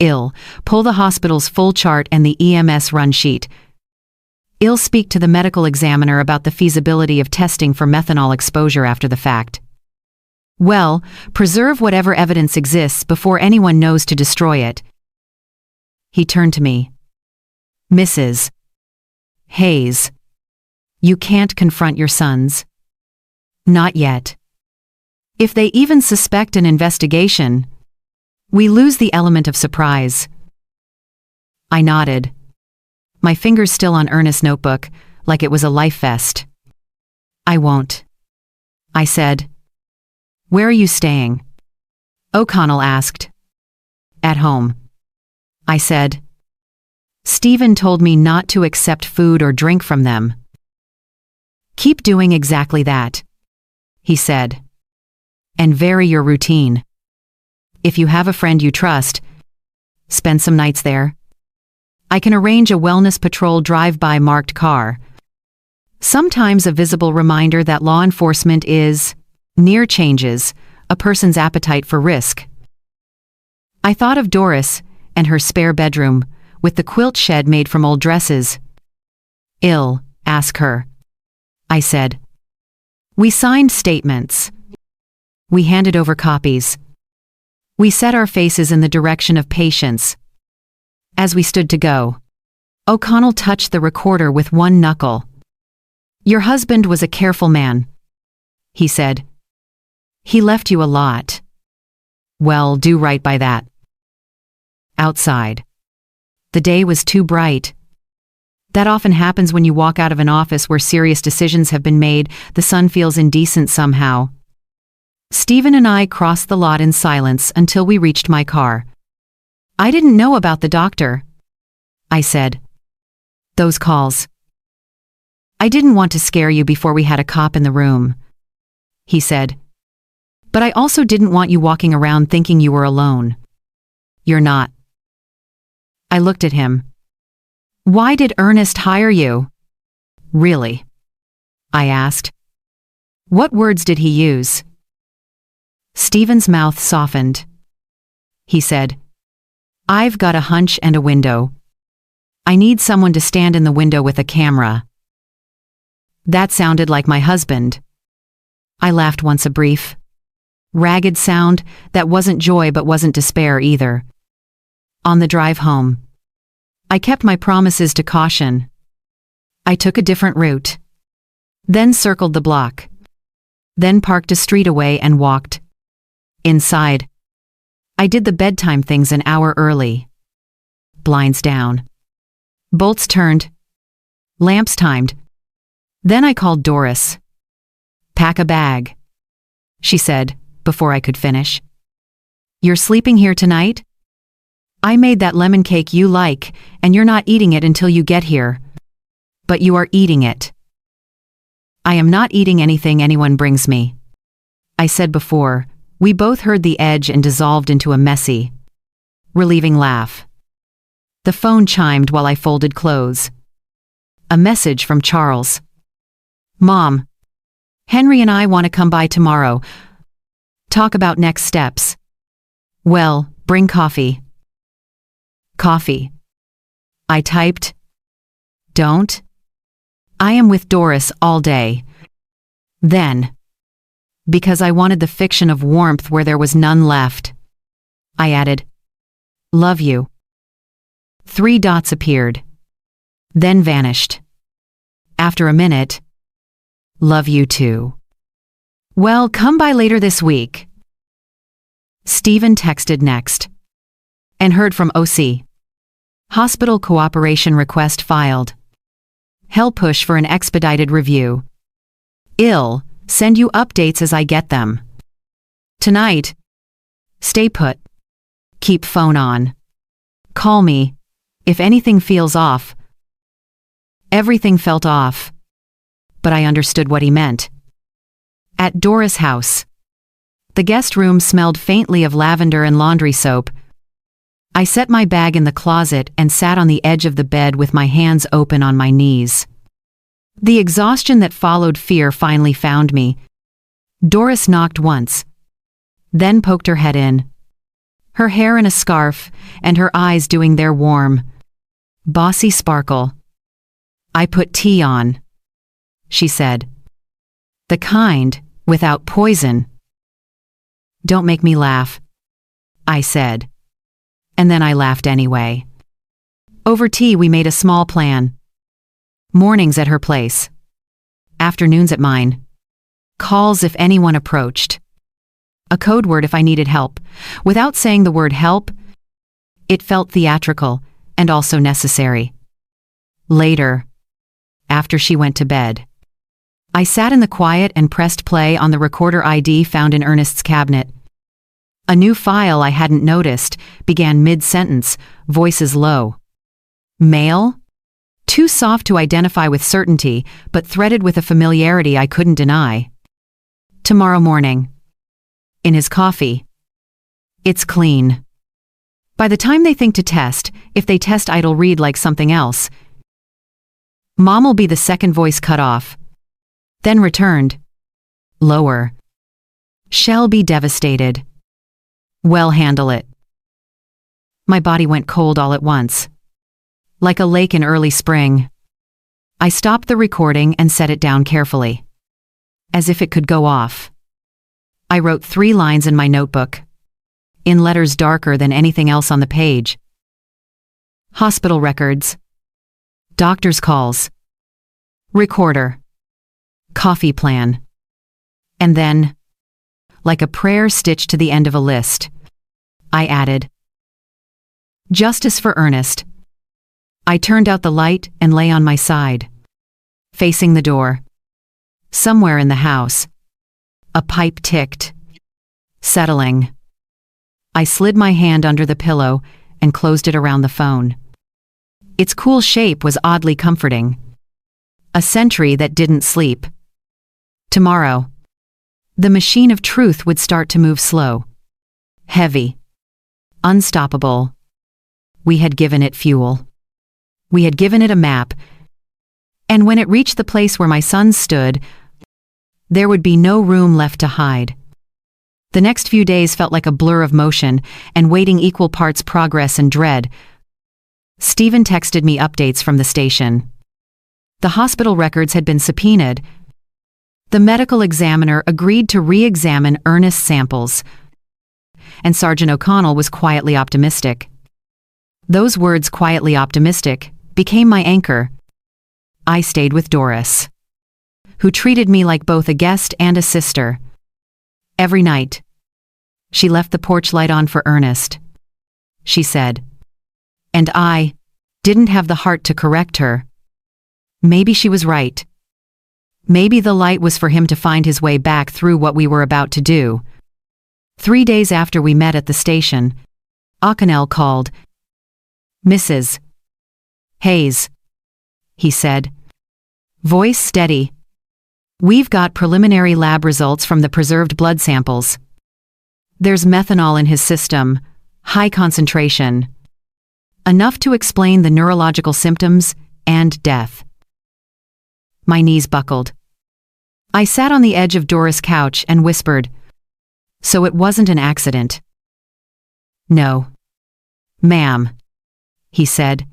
I'll pull the hospital's full chart and the EMS run sheet. I'll speak to the medical examiner about the feasibility of testing for methanol exposure after the fact. Well, preserve whatever evidence exists before anyone knows to destroy it. He turned to me. Mrs. Hayes, you can't confront your sons. Not yet. If they even suspect an investigation, we lose the element of surprise. I nodded, my fingers still on Ernest's notebook, like it was a life vest. I won't, I said. Where are you staying? O'Connell asked. At home, I said. Stephen told me not to accept food or drink from them. Keep doing exactly that, he said. And vary your routine. If you have a friend you trust, spend some nights there. I can arrange a wellness patrol drive-by marked car. Sometimes a visible reminder that law enforcement is, near changes, a person's appetite for risk. I thought of Doris and her spare bedroom, with the quilt shed made from old dresses. I'll ask her, I said. We signed statements. We handed over copies. We set our faces in the direction of patients. As we stood to go, O'Connell touched the recorder with one knuckle. Your husband was a careful man, he said. He left you a lot. Well, do right by that. Outside. The day was too bright. That often happens when you walk out of an office where serious decisions have been made. The sun feels indecent somehow. Stephen and I crossed the lot in silence until we reached my car. I didn't know about the doctor, I said. Those calls. I didn't want to scare you before we had a cop in the room, he said. But I also didn't want you walking around thinking you were alone. You're not. I looked at him. Why did Ernest hire you? Really? I asked. What words did he use? Stephen's mouth softened. He said, I've got a hunch and a window. I need someone to stand in the window with a camera. That sounded like my husband. I laughed once, a brief, ragged sound that wasn't joy but wasn't despair either. On the drive home, I kept my promises to caution. I took a different route. Then circled the block. Then parked a street away and walked. Inside, I did the bedtime things an hour early. Blinds down. Bolts turned. Lamps timed. Then I called Doris. Pack a bag, she said, before I could finish. You're sleeping here tonight? I made that lemon cake you like, and you're not eating it until you get here. But you are eating it. I am not eating anything anyone brings me. I said before. We both heard the edge and dissolved into a messy, relieving laugh. The phone chimed while I folded clothes. A message from Charles. Mom, Henry and I want to come by tomorrow. Talk about next steps. Well, bring coffee. Coffee. I typed. Don't. I am with Doris all day. Then. Because I wanted the fiction of warmth where there was none left. I added, love you. 3 dots appeared. Then vanished. After a minute, love you too. Well, come by later this week. Stephen texted next. And heard from OC. Hospital cooperation request filed. Hell push for an expedited review. Ill. Send you updates as I get them. Tonight. Stay put. Keep phone on. Call me. If anything feels off. Everything felt off. But I understood what he meant. At Doris' house. The guest room smelled faintly of lavender and laundry soap. I set my bag in the closet and sat on the edge of the bed with my hands open on my knees. The exhaustion that followed fear finally found me. Doris knocked once. Then poked her head in. Her hair in a scarf, and her eyes doing their warm, bossy sparkle. I put tea on, she said. The kind, without poison. Don't make me laugh, I said. And then I laughed anyway. Over tea we made a small plan. Mornings at her place. Afternoons at mine. Calls if anyone approached. A code word if I needed help. Without saying the word help, it felt theatrical and also necessary. Later, after she went to bed, I sat in the quiet and pressed play on the recorder ID found in Ernest's cabinet. A new file I hadn't noticed began mid-sentence, voices low. Mail? Too soft to identify with certainty, but threaded with a familiarity I couldn't deny. Tomorrow morning. In his coffee. It's clean. By the time they think to test, if they test it'll read like something else. Mom'll be the second voice cut off. Then returned. Lower. Shall be devastated. Well, handle it. My body went cold all at once. Like a lake in early spring. I stopped the recording and set it down carefully. As if it could go off. I wrote 3 lines in my notebook. In letters darker than anything else on the page. Hospital records. Doctor's calls. Recorder. Coffee plan. And then, like a prayer stitched to the end of a list, I added, justice for Ernest. I turned out the light and lay on my side, facing the door. Somewhere in the house, a pipe ticked, settling. I slid my hand under the pillow and closed it around the phone. Its cool shape was oddly comforting. A sentry that didn't sleep. Tomorrow, the machine of truth would start to move slow, heavy, unstoppable. We had given it fuel. We had given it a map. And when it reached the place where my son stood, there would be no room left to hide. The next few days felt like a blur of motion and waiting equal parts progress and dread. Stephen texted me updates from the station. The hospital records had been subpoenaed. The medical examiner agreed to re-examine Ernest's samples. And Sergeant O'Connell was quietly optimistic. Those words, quietly optimistic, became my anchor. I stayed with Doris, who treated me like both a guest and a sister. Every night, she left the porch light on for Ernest. She said, and I didn't have the heart to correct her. Maybe she was right. Maybe the light was for him to find his way back through what we were about to do. 3 days after we met at the station, O'Connell called. "Mrs. Hayes," he said, voice steady. "We've got preliminary lab results from the preserved blood samples. There's methanol in his system, high concentration. Enough to explain the neurological symptoms and death." My knees buckled. I sat on the edge of Doris' couch and whispered, "So it wasn't an accident?" "No, ma'am," he said.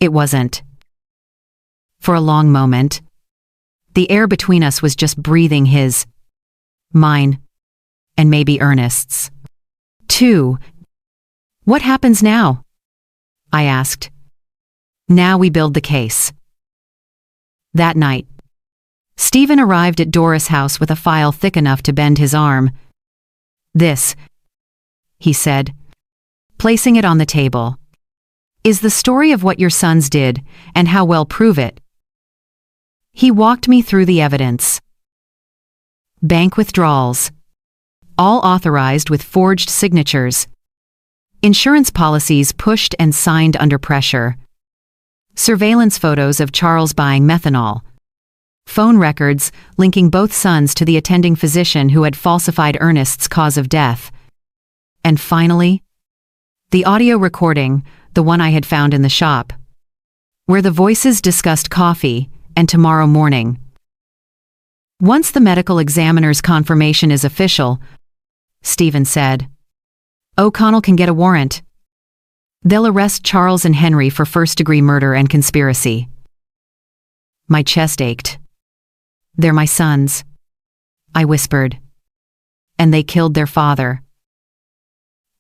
"It wasn't." For a long moment, the air between us was just breathing his, mine, and maybe Ernest's, too. "What happens now?" I asked. "Now we build the case." That night, Stephen arrived at Doris' house with a file thick enough to bend his arm. "This," he said, placing it on the table, "is the story of what your sons did and how well prove it." He walked me through the evidence. Bank withdrawals, all authorized with forged signatures. Insurance policies pushed and signed under pressure. Surveillance photos of Charles buying methanol. Phone records linking both sons to the attending physician who had falsified Ernest's cause of death. And finally, the audio recording, the one I had found in the shop, where the voices discussed coffee and tomorrow morning. "Once the medical examiner's confirmation is official," Stephen said, "O'Connell can get a warrant. They'll arrest Charles and Henry for first-degree murder and conspiracy." My chest ached. "They're my sons," I whispered. "And they killed their father."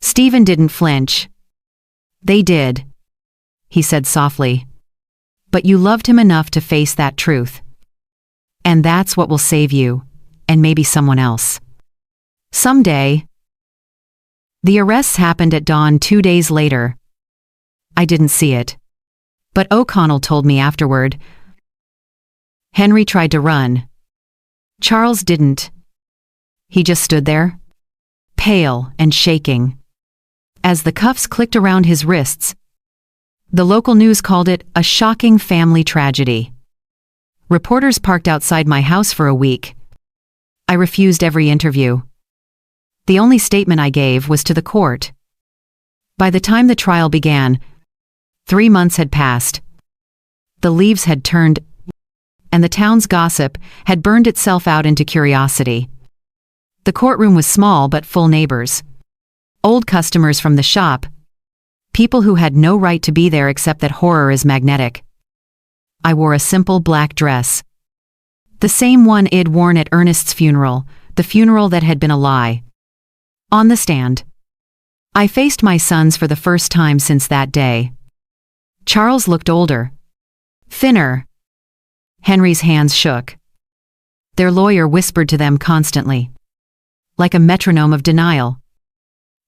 Stephen didn't flinch. "They did," he said softly. "But you loved him enough to face that truth. And that's what will save you, and maybe someone else. Someday." The arrests happened at dawn 2 days later. I didn't see it. But O'Connell told me afterward. Henry tried to run. Charles didn't. He just stood there, pale and shaking. As the cuffs clicked around his wrists, the local news called it a shocking family tragedy. Reporters parked outside my house for a week. I refused every interview. The only statement I gave was to the court. By the time the trial began, 3 months had passed. The leaves had turned, and the town's gossip had burned itself out into curiosity. The courtroom was small but full neighbors. Old customers from the shop. People who had no right to be there except that horror is magnetic. I wore a simple black dress. The same one I'd worn at Ernest's funeral, the funeral that had been a lie. On the stand, I faced my sons for the first time since that day. Charles looked older, thinner. Henry's hands shook. Their lawyer whispered to them constantly, like a metronome of denial.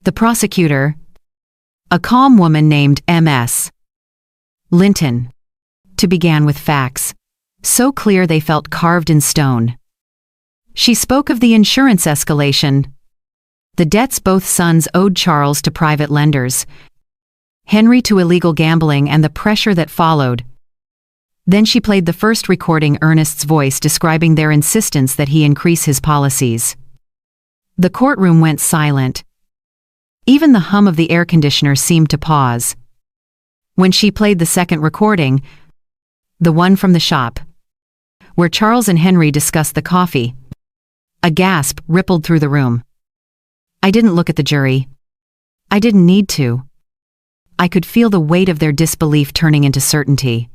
The prosecutor, a calm woman named M.S. Linton, began with facts, so clear they felt carved in stone. She spoke of the insurance escalation, the debts both sons owed Charles to private lenders, Henry to illegal gambling, and the pressure that followed. Then she played the first recording, Ernest's voice describing their insistence that he increase his policies. The courtroom went silent. Even the hum of the air conditioner seemed to pause. When she played the second recording, the one from the shop, where Charles and Henry discussed the coffee, a gasp rippled through the room. I didn't look at the jury. I didn't need to. I could feel the weight of their disbelief turning into certainty.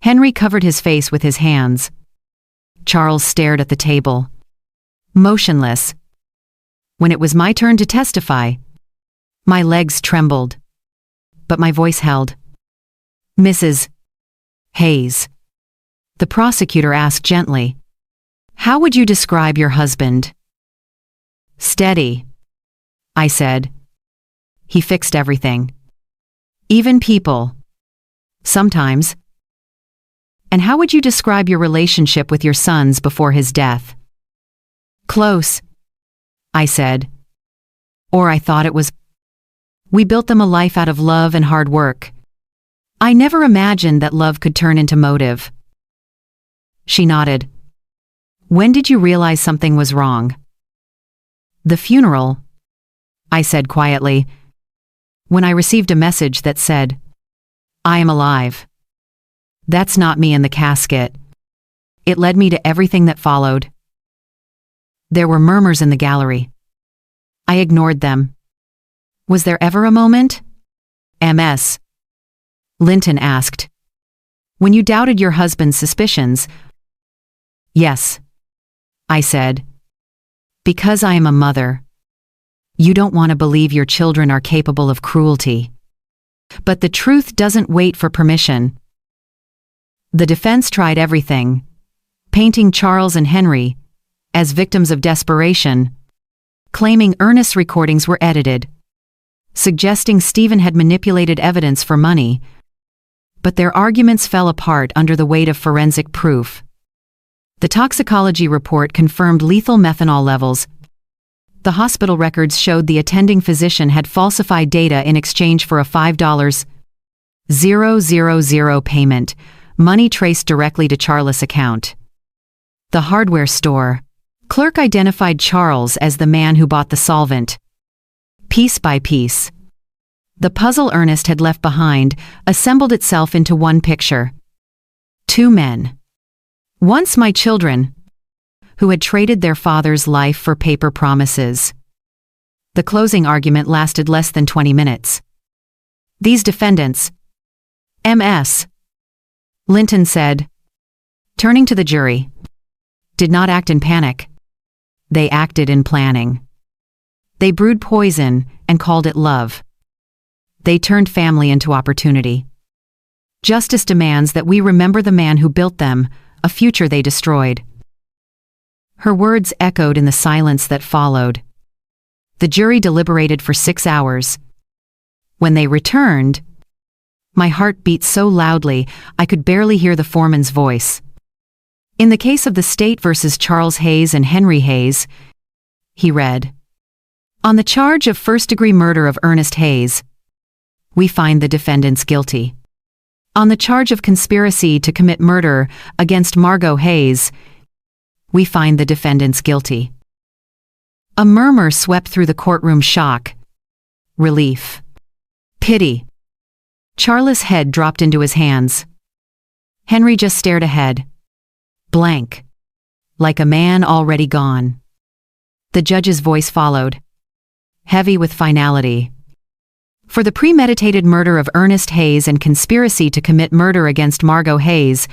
Henry covered his face with his hands. Charles stared at the table, motionless. When it was my turn to testify, my legs trembled, but my voice held. "Mrs. Hayes," the prosecutor asked gently, "how would you describe your husband?" "Steady," I said. "He fixed everything. Even people. Sometimes." "And how would you describe your relationship with your sons before his death?" "Close," I said, Or I thought it was. We built them a life out of love and hard work. I never imagined that love could turn into motive. She nodded. When did you realize something was wrong? The funeral, I said quietly, when I received a message that said, I am alive. That's not me in the casket. It led me to everything that followed. There were murmurs in the gallery. I ignored them. Was there ever a moment? Ms. Linton asked. When you doubted your husband's suspicions? Yes, I said. Because I am a mother. You don't want to believe your children are capable of cruelty. But the truth doesn't wait for permission. The defense tried everything, painting Charles and Henry as victims of desperation, claiming Ernest's recordings were edited, suggesting Stephen had manipulated evidence for money. But their arguments fell apart under the weight of forensic proof. The toxicology report confirmed lethal methanol levels. The hospital records showed the attending physician had falsified data in exchange for a $5,000 payment, money traced directly to Charles' account. The hardware store clerk identified Charles as the man who bought the solvent. Piece by piece, the puzzle Ernest had left behind assembled itself into one picture. Two men. Once my children, who had traded their father's life for paper promises. The closing argument lasted less than 20 minutes. These defendants, Ms. Linton said, turning to the jury, did not act in panic. They acted in planning. They brewed poison and called it love. They turned family into opportunity. Justice demands that we remember the man who built them, a future they destroyed. Her words echoed in the silence that followed. The jury deliberated for 6 hours. When they returned, my heart beat so loudly I could barely hear the foreman's voice. In the case of the state versus Charles Hayes and Henry Hayes, he read, on the charge of first-degree murder of Ernest Hayes, we find the defendants guilty. On the charge of conspiracy to commit murder against Margot Hayes, we find the defendants guilty. A murmur swept through the courtroom. Shock, relief, pity. Charles' head dropped into his hands. Henry just stared ahead, blank, like a man already gone. The judge's voice followed, heavy with finality. For the premeditated murder of Ernest Hayes and conspiracy to commit murder against Margot Hayes,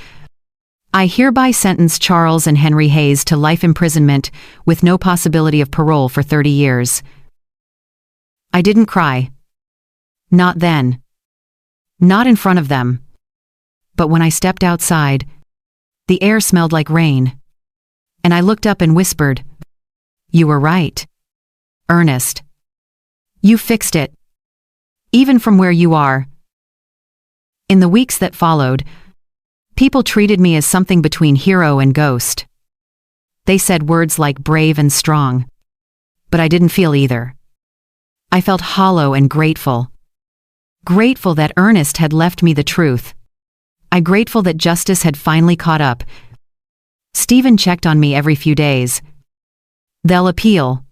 I hereby sentence Charles and Henry Hayes to life imprisonment with no possibility of parole for 30 years. I didn't cry. Not then. Not in front of them. But when I stepped outside, the air smelled like rain. And I looked up and whispered, you were right, Ernest. You fixed it. Even from where you are. In the weeks that followed, people treated me as something between hero and ghost. They said words like brave and strong. But I didn't feel either. I felt hollow and grateful. Grateful that Ernest had left me the truth. I'm grateful that justice had finally caught up. Stephen checked on me every few days. They'll appeal,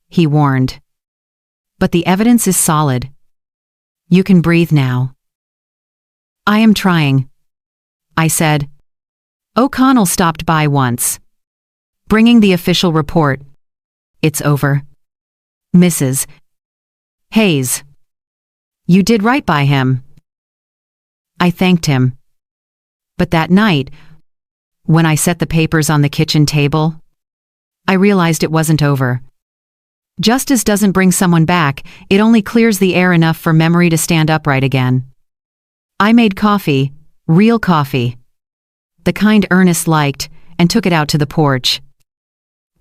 he warned. But the evidence is solid. You can breathe now. I am trying, I said. O'Connell stopped by once, bringing the official report. It's over. Mrs. Hayes. You did right by him. I thanked him. But that night, when I set the papers on the kitchen table, I realized it wasn't over. Justice doesn't bring someone back, it only clears the air enough for memory to stand upright again. I made coffee, real coffee. The kind Ernest liked, and took it out to the porch.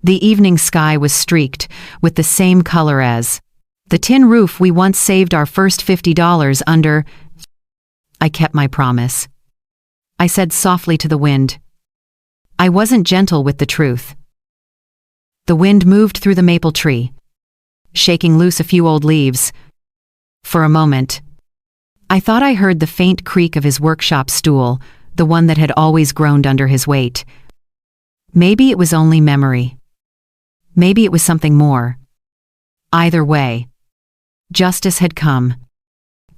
The evening sky was streaked with the same color as the tin roof we once saved our first $50 under. I kept my promise. I said softly to the wind. I wasn't gentle with the truth. The wind moved through the maple tree. shaking loose a few old leaves. For a moment, I thought I heard the faint creak of his workshop stool, the one that had always groaned under his weight. Maybe it was only memory. Maybe it was something more. Either way, justice had come.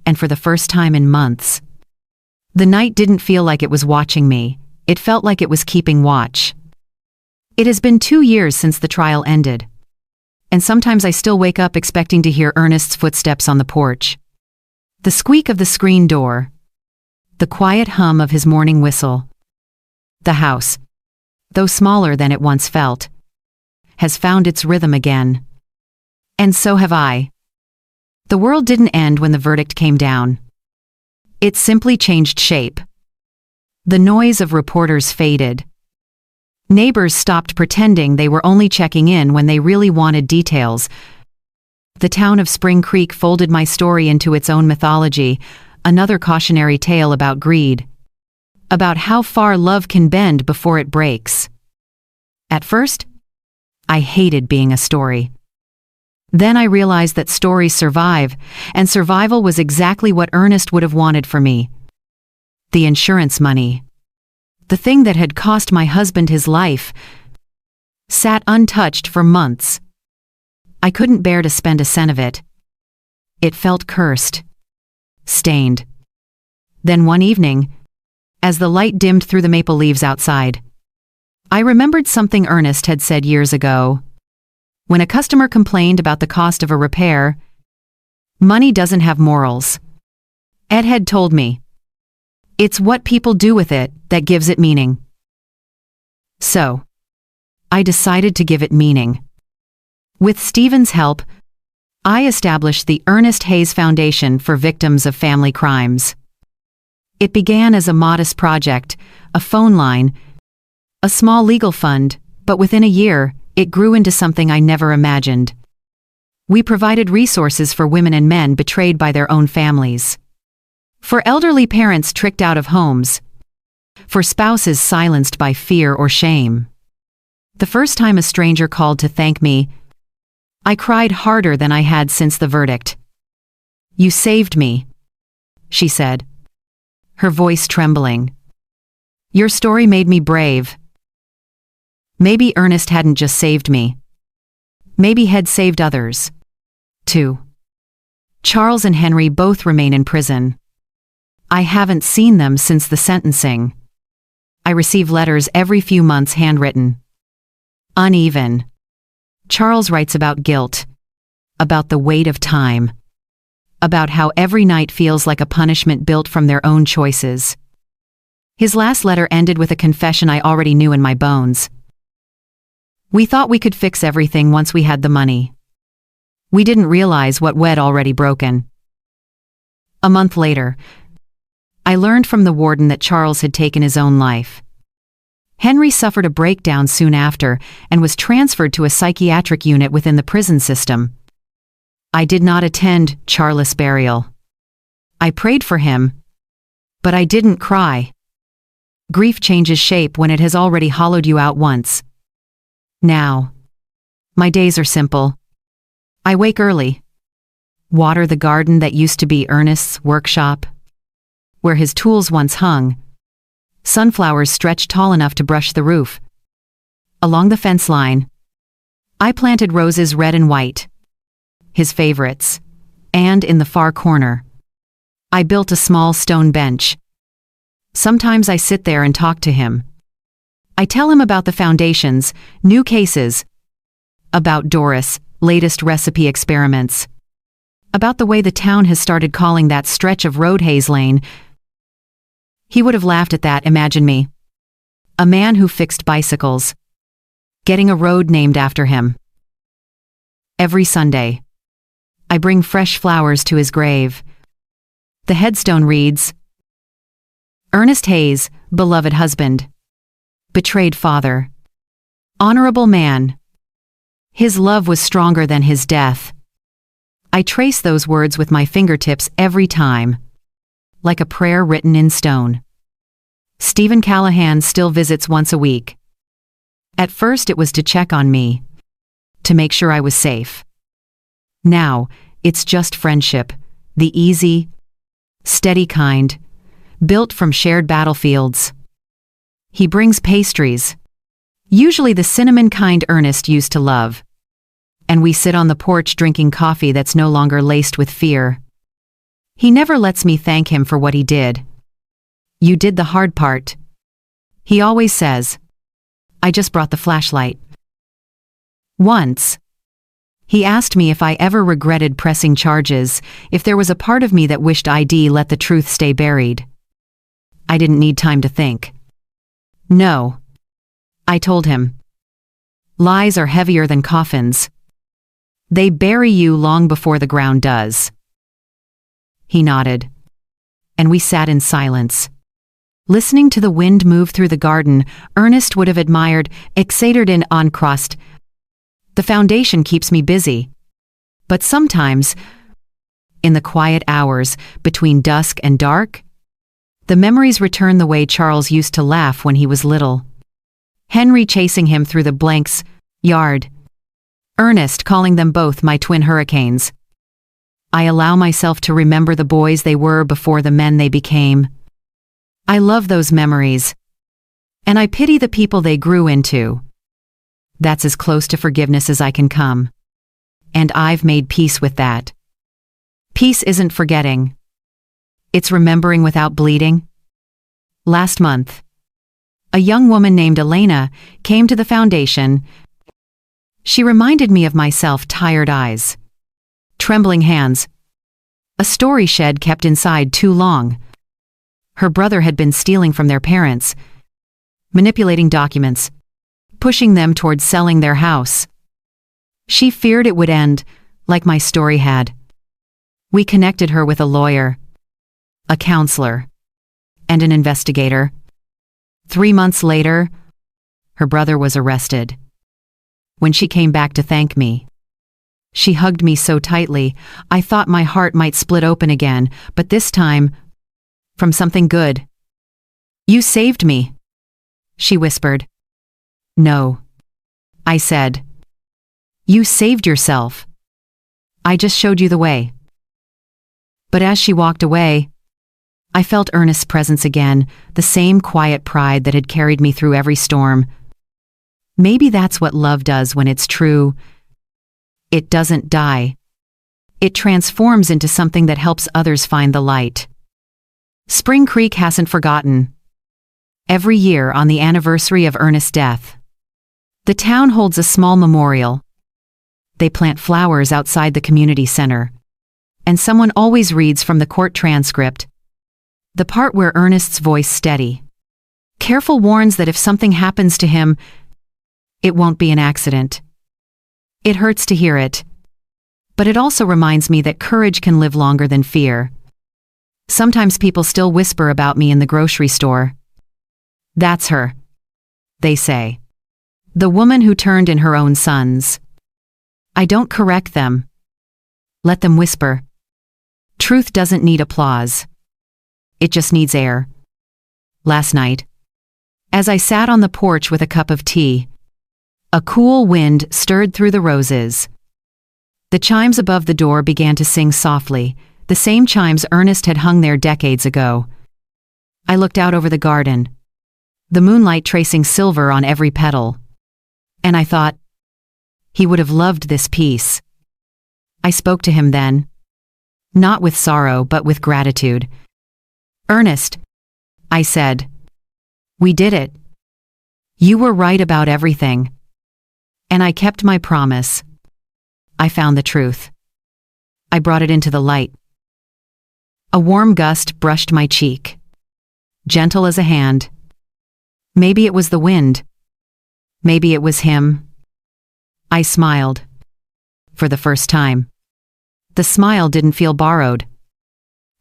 And for the first time in months, the night didn't feel like it was watching me. It felt like it was keeping watch. It has been 2 years since the trial ended, and sometimes I still wake up expecting to hear Ernest's footsteps on the porch. The squeak of the screen door. The quiet hum of his morning whistle. The house, though smaller than it once felt, has found its rhythm again. And so have I. The world didn't end when the verdict came down. It simply changed shape. The noise of reporters faded. Neighbors stopped pretending they were only checking in when they really wanted details. The town of Spring Creek folded my story into its own mythology, another cautionary tale about greed. About how far love can bend before it breaks. At first, I hated being a story. Then I realized that stories survive, and survival was exactly what Ernest would have wanted for me. The insurance money, the thing that had cost my husband his life, sat untouched for months. I couldn't bear to spend a cent of it. It felt cursed, stained. Then one evening, as the light dimmed through the maple leaves outside, I remembered something Ernest had said years ago. When a customer complained about the cost of a repair, money doesn't have morals. Ed had told me, it's what people do with it that gives it meaning. So, I decided to give it meaning. With Stephen's help, I established the Ernest Hayes Foundation for Victims of Family Crimes. It began as a modest project, a phone line, a small legal fund, but within a year, it grew into something I never imagined. We provided resources for women and men betrayed by their own families. For elderly parents tricked out of homes. For spouses silenced by fear or shame. The first time a stranger called to thank me, I cried harder than I had since the verdict. "You saved me," she said, her voice trembling. "Your story made me brave." Maybe Ernest hadn't just saved me. Maybe had saved others, too. Charles and Henry both remain in prison. I haven't seen them since the sentencing. I receive letters every few months handwritten. Uneven. Charles writes about guilt, about the weight of time, about how every night feels like a punishment built from their own choices. His last letter ended with a confession I already knew in my bones. We thought we could fix everything once we had the money. We didn't realize what we'd already broken. A month later, I learned from the warden that Charles had taken his own life. Henry suffered a breakdown soon after and was transferred to a psychiatric unit within the prison system. I did not attend Charles' burial. I prayed for him, but I didn't cry. Grief changes shape when it has already hollowed you out once. Now, my days are simple. I wake early, water the garden that used to be Ernest's workshop, where his tools once hung. Sunflowers stretched tall enough to brush the roof. Along the fence line, I planted roses red and white, his favorites, and in the far corner, I built a small stone bench. Sometimes I sit there and talk to him. I tell him about the foundations, new cases, about Doris' latest recipe experiments, about the way the town has started calling that stretch of road Hayes Lane. He would have laughed at that. Imagine me, a man who fixed bicycles, getting a road named after him. Every Sunday, I bring fresh flowers to his grave. The headstone reads, Ernest Hayes, beloved husband, betrayed father, honorable man. His love was stronger than his death. I trace those words with my fingertips every time, like a prayer written in stone. Stephen Callahan still visits once a week. At first it was to check on me, to make sure I was safe. Now, it's just friendship, the easy, steady kind, built from shared battlefields. He brings pastries, usually the cinnamon kind Ernest used to love. And we sit on the porch drinking coffee that's no longer laced with fear. He never lets me thank him for what he did. You did the hard part. He always says. I just brought the flashlight. Once, he asked me if I ever regretted pressing charges, if there was a part of me that wished I'd let the truth stay buried. I didn't need time to think. No. I told him. Lies are heavier than coffins. They bury you long before the ground does. He nodded. And we sat in silence. Listening to the wind move through the garden, Ernest would have admired, excetered in uncrossed. The foundation keeps me busy. But sometimes, in the quiet hours between dusk and dark, the memories return the way Charles used to laugh when he was little. Henry chasing him through the blanks yard. Ernest calling them both my twin hurricanes. I allow myself to remember the boys they were before the men they became. I love those memories. And I pity the people they grew into. That's as close to forgiveness as I can come. And I've made peace with that. Peace isn't forgetting. It's remembering without bleeding. Last month, a young woman named Elena came to the foundation. She reminded me of myself, tired eyes, trembling hands, a story shed kept inside too long. Her brother had been stealing from their parents, manipulating documents, pushing them towards selling their house. She feared it would end, like my story had. We connected her with a lawyer, a counselor, and an investigator. 3 months later, her brother was arrested. When she came back to thank me, she hugged me so tightly, I thought my heart might split open again, but this time, from something good. You saved me, she whispered. No, I said. You saved yourself. I just showed you the way. But as she walked away, I felt Ernest's presence again, the same quiet pride that had carried me through every storm. Maybe that's what love does when it's true. It doesn't die. It transforms into something that helps others find the light. Spring Creek hasn't forgotten. Every year on the anniversary of Ernest's death, the town holds a small memorial. They plant flowers outside the community center, and someone always reads from the court transcript, the part where Ernest's voice, steady, careful, warns that if something happens to him, it won't be an accident. It hurts to hear it, but it also reminds me that courage can live longer than fear. Sometimes people still whisper about me in the grocery store. That's her, they say. The woman who turned in her own sons. I don't correct them. Let them whisper. Truth doesn't need applause. It just needs air. Last night, as I sat on the porch with a cup of tea, a cool wind stirred through the roses. The chimes above the door began to sing softly, the same chimes Ernest had hung there decades ago. I looked out over the garden, the moonlight tracing silver on every petal. And I thought, he would have loved this piece. I spoke to him then, not with sorrow but with gratitude. Ernest, I said, we did it. You were right about everything. And I kept my promise. I found the truth. I brought it into the light. A warm gust brushed my cheek, gentle as a hand. Maybe it was the wind. Maybe it was him. I smiled. For the first time. The smile didn't feel borrowed.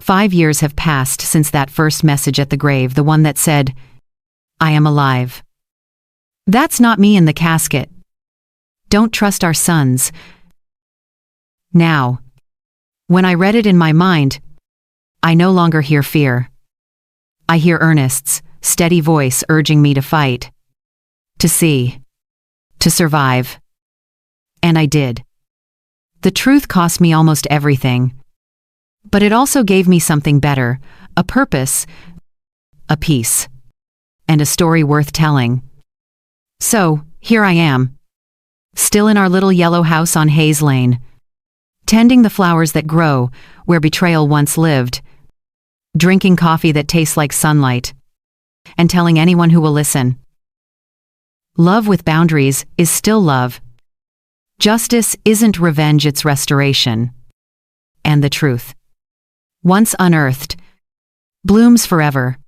5 years have passed since that first message at the grave, the one that said, I am alive. That's not me in the casket. Don't trust our sons. Now, when I read it in my mind, I no longer hear fear. I hear Ernest's steady voice urging me to fight, to see, to survive. And I did. The truth cost me almost everything. But it also gave me something better, a purpose, a peace, and a story worth telling. So, here I am, still in our little yellow house on Hayes Lane, tending the flowers that grow where betrayal once lived, drinking coffee that tastes like sunlight, and telling anyone who will listen. Love with boundaries is still love. Justice isn't revenge, it's restoration. And the truth, once unearthed, blooms forever.